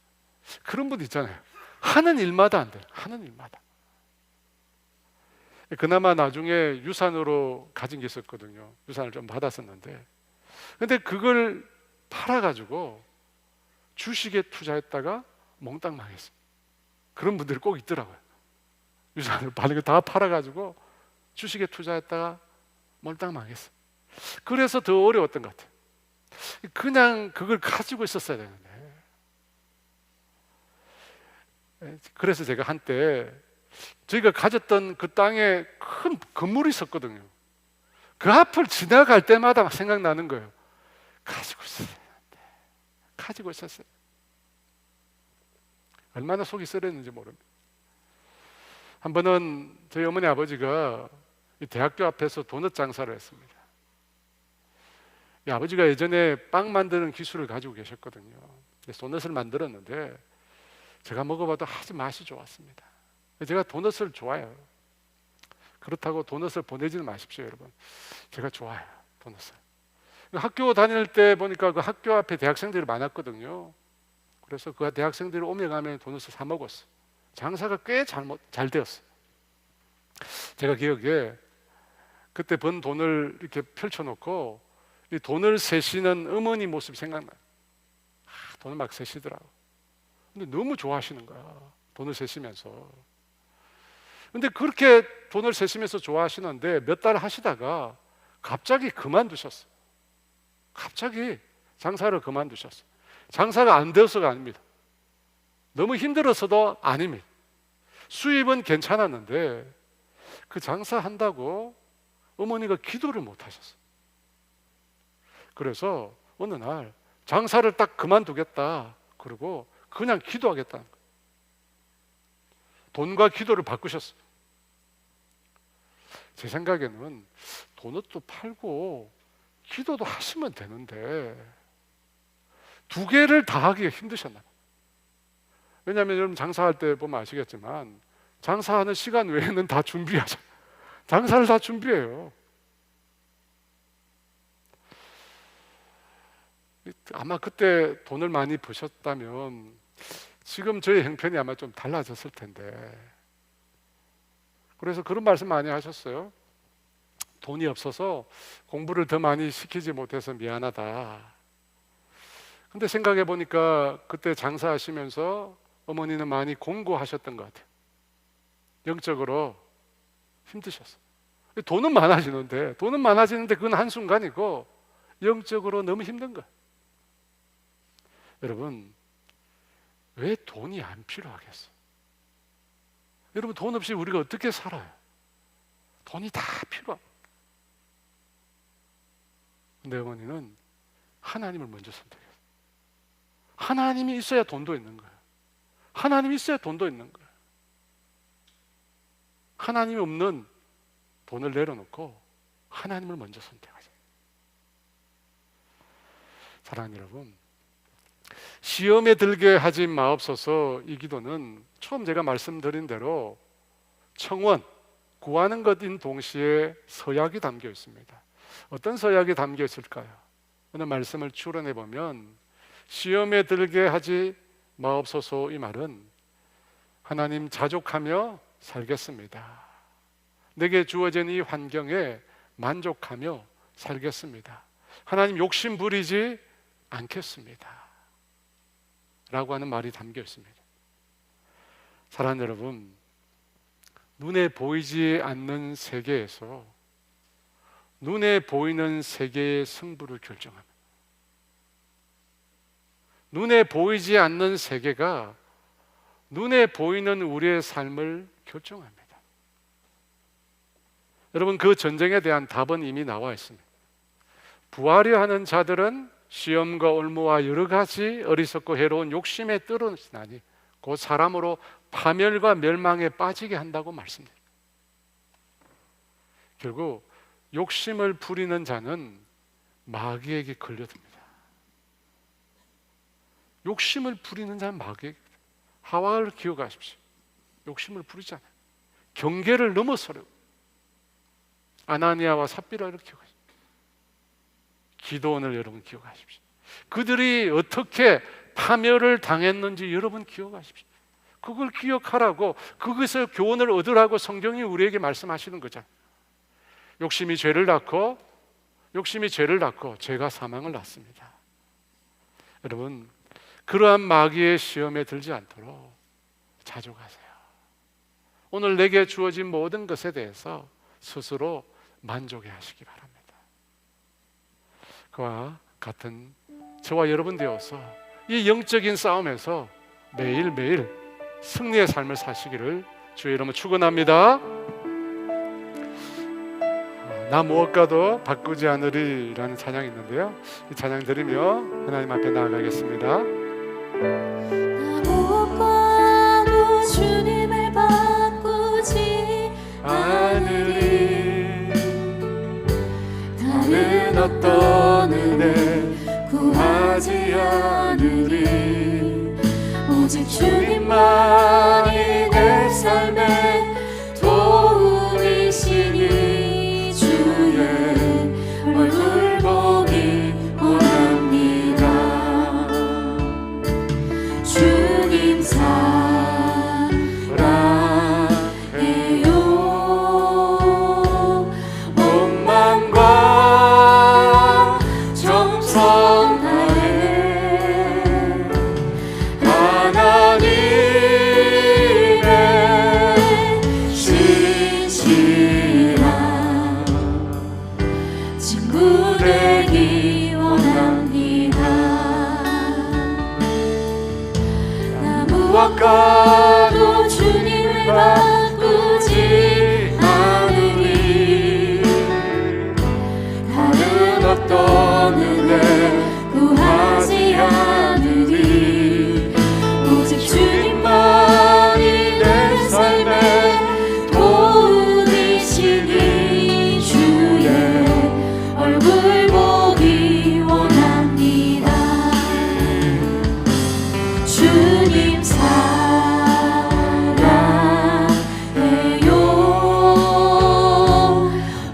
그런 분 있잖아요. 하는 일마다 안 돼요. 하는 일마다. 그나마 나중에 유산으로 가진 게 있었거든요. 유산을 좀 받았었는데, 근데 그걸 팔아가지고 주식에 투자했다가 몽땅 망했어요. 그런 분들이 꼭 있더라고요. 유산을 받은 거 다 팔아가지고 주식에 투자했다가 몽땅 망했어요. 그래서 더 어려웠던 것 같아요. 그냥 그걸 가지고 있었어야 되는데. 그래서 제가 한때 저희가 가졌던 그 땅에 큰 건물이 있었거든요. 그 앞을 지나갈 때마다 막 생각나는 거예요. 가지고 있어야 되는데. 가지고 있었어요. 얼마나 속이 쓰렸는지 모릅니다. 한 번은 저희 어머니 아버지가 이 대학교 앞에서 도넛 장사를 했습니다. 이 아버지가 예전에 빵 만드는 기술을 가지고 계셨거든요. 그래서 도넛을 만들었는데 제가 먹어봐도 아주 맛이 좋았습니다. 제가 도넛을 좋아해요. 그렇다고 도넛을 보내지는 마십시오, 여러분. 제가 좋아해요, 도넛을. 학교 다닐 때 보니까 그 학교 앞에 대학생들이 많았거든요. 그래서 그 대학생들이 오며 가면 도넛을 사 먹었어요. 장사가 꽤 잘 되었어요. 제가 기억에 그때 번 돈을 이렇게 펼쳐놓고 이 돈을 세시는 어머니 모습이 생각나요. 돈을 막 세시더라고. 근데 너무 좋아하시는 거야, 돈을 세시면서. 근데 그렇게 돈을 세시면서 좋아하시는데 몇 달 하시다가 갑자기 그만두셨어요. 갑자기 장사를 그만두셨어요. 장사가 안 되어서가 아닙니다. 너무 힘들어서도 아닙니다. 수입은 괜찮았는데 그 장사한다고 어머니가 기도를 못 하셨어요. 그래서 어느 날 장사를 딱 그만두겠다 그러고 그냥 기도하겠다는 거예요. 돈과 기도를 바꾸셨어요. 제 생각에는 도넛도 팔고 기도도 하시면 되는데 두 개를 다 하기가 힘드셨나 봐요. 왜냐하면 여러분 장사할 때 보면 아시겠지만 장사하는 시간 외에는 다 준비하죠. 장사를 다 준비해요. 아마 그때 돈을 많이 버셨다면 지금 저의 형편이 아마 좀 달라졌을 텐데. 그래서 그런 말씀 많이 하셨어요. 돈이 없어서 공부를 더 많이 시키지 못해서 미안하다. 근데 생각해 보니까 그때 장사하시면서 어머니는 많이 공고하셨던 것 같아요. 영적으로 힘드셨어요. 돈은 많아지는데 그건 한순간이고 영적으로 너무 힘든 거예요. 여러분, 왜 돈이 안 필요하겠어요? 여러분, 돈 없이 우리가 어떻게 살아요? 돈이 다 필요합니다. 근데 어머니는 하나님을 먼저 선택했어요. 하나님이 있어야 돈도 있는 거예요. 하나님이 있어야 돈도 있는 거예요. 하나님이 없는 돈을 내려놓고 하나님을 먼저 선택하죠. 사랑하는 여러분, 시험에 들게 하지 마옵소서 이 기도는 처음 제가 말씀드린 대로 청원, 구하는 것인 동시에 서약이 담겨 있습니다. 어떤 서약이 담겨 있을까요? 오늘 말씀을 추론해 보면 시험에 들게 하지 마옵소서 이 말은 하나님 자족하며 살겠습니다. 내게 주어진 이 환경에 만족하며 살겠습니다. 하나님 욕심 부리지 않겠습니다. 라고 하는 말이 담겨 있습니다. 사랑하는 여러분, 눈에 보이지 않는 세계에서 눈에 보이는 세계의 승부를 결정합니다. 눈에 보이지 않는 세계가 눈에 보이는 우리의 삶을 결정합니다. 여러분, 그 전쟁에 대한 답은 이미 나와 있습니다. 부하려 하는 자들은 시험과 올무와 여러 가지 어리석고 해로운 욕심에 떨어지나니 곧 사람으로 파멸과 멸망에 빠지게 한다고 말씀드립니다. 결국 욕심을 부리는 자는 마귀에게 걸려듭니다. 욕심을 부리는 자는 마귀에게, 하와를 기억하십시오. 욕심을 부리잖아요. 경계를 넘어서려 아나니아와 삽비라를 기억하십시오. 기도원을 여러분 기억하십시오. 그들이 어떻게 파멸을 당했는지 여러분 기억하십시오. 그걸 기억하라고, 그것을 교훈을 얻으라고 성경이 우리에게 말씀하시는 거잖아요. 욕심이 죄를 낳고 죄가 사망을 낳습니다. 여러분, 그러한 마귀의 시험에 들지 않도록 자족하세요. 오늘 내게 주어진 모든 것에 대해서 스스로 만족해 하시기 바랍니다. 그와 같은 저와 여러분 되어서 이 영적인 싸움에서 매일매일 승리의 삶을 사시기를 주의 이름으로 축원합니다. 나 무엇과도 바꾸지 않으리라는 찬양이 있는데요, 이 찬양 드리며 하나님 앞에 나아가겠습니다. 나 무엇과도 주님을 바꾸지 않으리. 다른 어떤 은혜 구하지 않으리. 오직 주님만이 내 삶의 도움이시니 주의 얼굴 보기 원합니다. 주님 사랑해요. 온 마음과 정성 다해 하나님의 신실한 친구 되기 원합니다. 나 무엇과도 주님을 바꾸지 않으리. 다른 어떤 은혜 구하지 않으리. 오직 주님만이 내 삶의 도움이시니 주의 얼굴 보기 원합니다. 주님 사랑해요.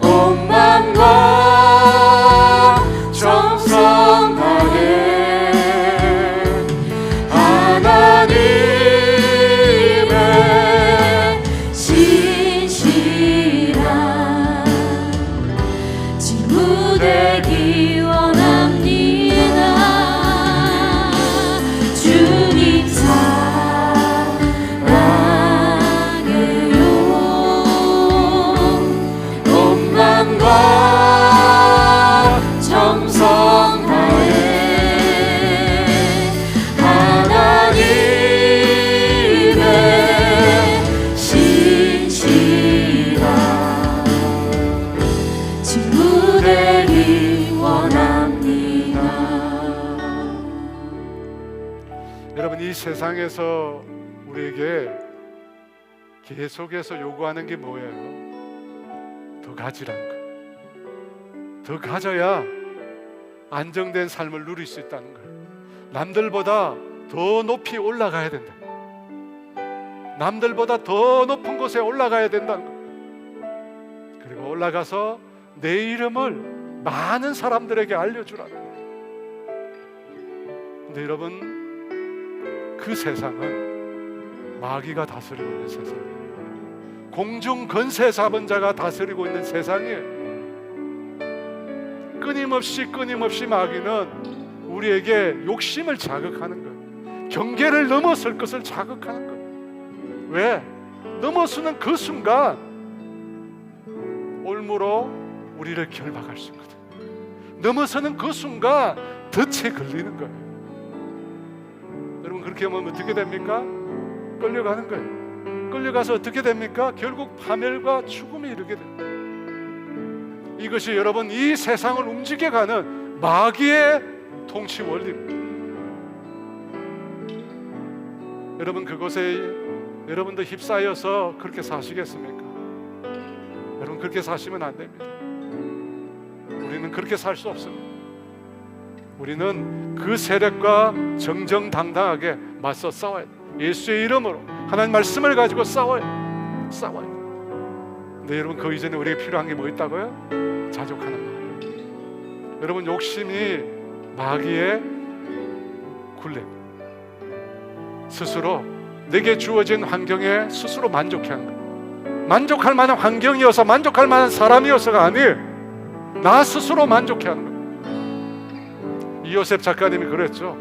온 마음과 정성 다해 하나님의 신실한 친구 되기 원합니다. 주님 사랑해요. 온 마음과 정성 다해 하나님의 신실한 친구 되기 원합니다. 여러분, 이 세상에서 우리에게 계속해서 요구하는 게 뭐예요? 더 가지라는 거예요. 더 가져야 안정된 삶을 누릴 수 있다는 거예요. 남들보다 더 높이 올라가야 된다. 남들보다 더 높은 곳에 올라가야 된다는 거예요. 그리고 올라가서 내 이름을 많은 사람들에게 알려주라는 거예요. 근데 여러분, 그 세상은 마귀가 다스리고 있는 세상이에요. 공중 권세 잡은 자가 다스리고 있는 세상이에요. 끊임없이 마귀는 우리에게 욕심을 자극하는 거예요. 경계를 넘어설 것을 자극하는 거예요. 왜? 넘어서는 그 순간 올무로 우리를 결박할 수 있거든. 넘어서는 그 순간 덫에 걸리는 거예요. 여러분, 그렇게 하면 어떻게 됩니까? 끌려가는 거예요. 끌려가서 어떻게 됩니까? 결국 파멸과 죽음에 이르게 됩니다. 이것이 여러분, 이 세상을 움직여가는 마귀의 통치 원리입니다. 여러분, 그곳에 여러분도 휩싸여서 그렇게 사시겠습니까? 여러분, 그렇게 사시면 안 됩니다. 우리는 그렇게 살 수 없습니다. 우리는 그 세력과 정정당당하게 맞서 싸워야 돼요. 예수의 이름으로 하나님 말씀을 가지고 싸워요. 근데 여러분, 그 이전에 우리에게 필요한 게 뭐 있다고요? 자족하는 마음. 여러분, 욕심이 마귀의 굴레. 스스로 내게 주어진 환경에 스스로 만족해하는 거예요. 만족할 만한 환경이어서, 만족할 만한 사람이어서가 아니에요. 나 스스로 만족해하는 거예요. 이요셉 작가님이 그랬죠.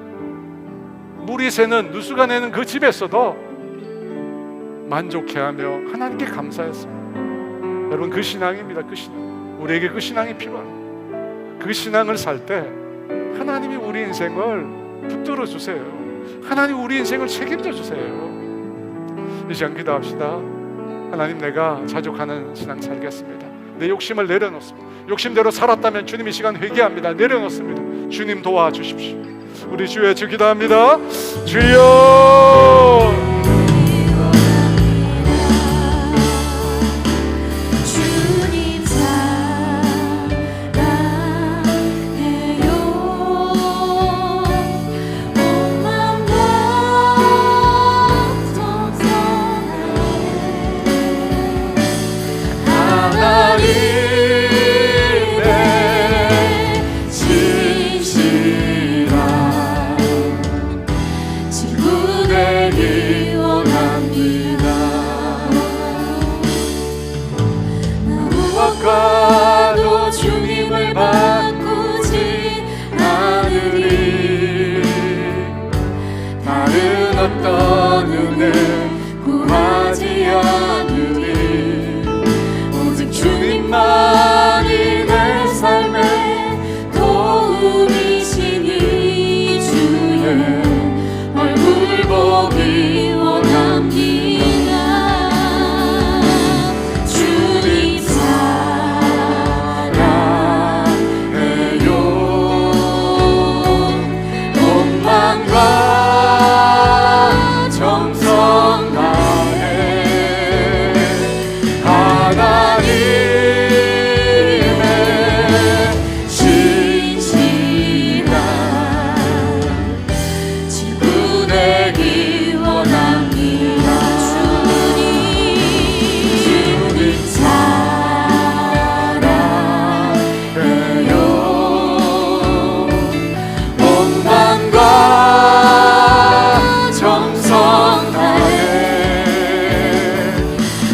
물이 새는, 누수가 내는 그 집에서도 만족해하며 하나님께 감사했어요. 여러분, 그 신앙입니다. 그 신앙. 우리에게 그 신앙이 필요합니다. 그 신앙을 살 때 하나님이 우리 인생을 붙들어 주세요. 하나님 우리 인생을 책임져 주세요. 이 시간 기도합시다. 하나님, 내가 자족하는 신앙 살겠습니다. 내 욕심을 내려놓습니다. 욕심대로 살았다면 주님 이 시간 회개합니다. 내려놓습니다. 주님 도와주십시오. 우리 주의 주 기도합니다. 주여, 주님 사랑해요. 온 마음과 정성하네. 하나님의 진실한 친구 되기 원합니다. 무엇과도 주님을 바꾸지 않으리. 다른 어떤 은혜 구하지 않으리. 오직 주님만이 내 삶의 도움이시니 주의 얼굴 보기 원합니다. 주님 사랑해요. 온 마음과 정성 다해 하나님의 진실한 친구 되기 원합니다. 주님 사랑해요. 온 마음과 정성 다해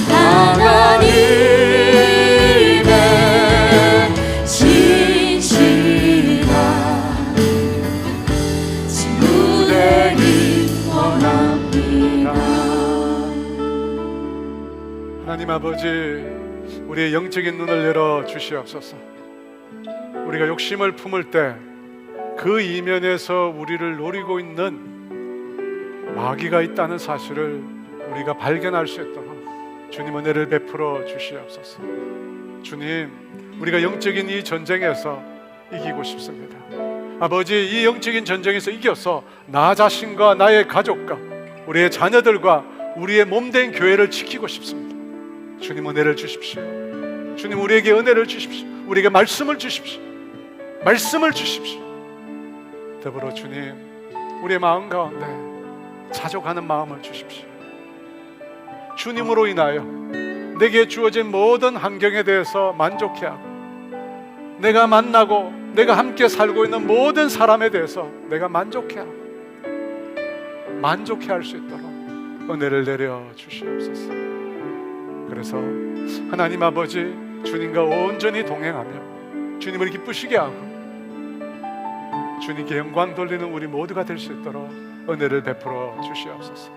하나님의 진실한 친구 되기 원합니다. 하나님 아버지, 우리의 영적인 눈을 열어 주시옵소서. 우리가 욕심을 품을 때 그 이면에서 우리를 노리고 있는 마귀가 있다는 사실을 우리가 발견할 수 있도록 주님 은혜를 베풀어 주시옵소서. 주님, 우리가 영적인 이 전쟁에서 이기고 싶습니다. 아버지, 이 영적인 전쟁에서 이겨서 나 자신과 나의 가족과 우리의 자녀들과 우리의 몸된 교회를 지키고 싶습니다. 주님 은혜를 주십시오. 주님, 우리에게 은혜를 주십시오. 우리에게 말씀을 주십시오. 말씀을 주십시오. 더불어 주님, 우리의 마음 가운데 자족하는 마음을 주십시오. 주님으로 인하여 내게 주어진 모든 환경에 대해서 만족해하고, 내가 만나고 내가 함께 살고 있는 모든 사람에 대해서 내가 만족해하고 만족해할 수 있도록 은혜를 내려 주시옵소서. 그래서 하나님 아버지, 주님과 온전히 동행하며 주님을 기쁘시게 하고 주님께 영광 돌리는 우리 모두가 될 수 있도록 은혜를 베풀어 주시옵소서.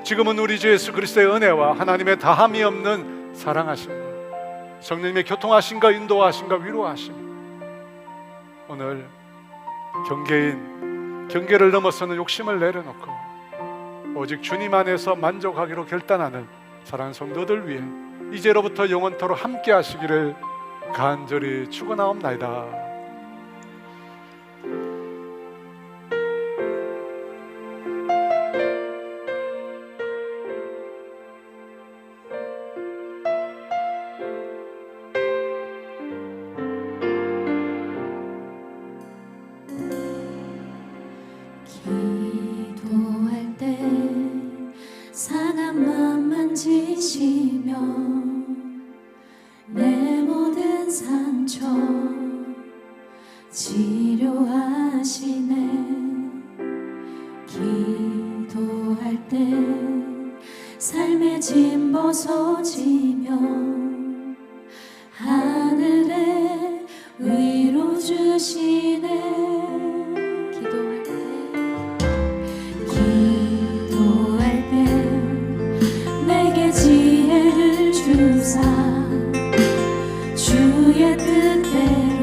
지금은 우리 주 예수 그리스도의 은혜와 하나님의 다함이 없는 사랑하심과 성령님의 교통하심과 인도하심과 위로하심, 오늘 경계를 넘어서는 욕심을 내려놓고 오직 주님 안에서 만족하기로 결단하는 사랑하는 성도들 위해 이제로부터 영원토록 함께 하시기를 간절히 축원하옵나이다. 기도할 때 상한 맘 만지시며 내 모든 상처 치료하시네. 기도할 때 벗어지며 하늘에 위로 주시네. 기도할 때 내게 지혜를 주사 주의 뜻대로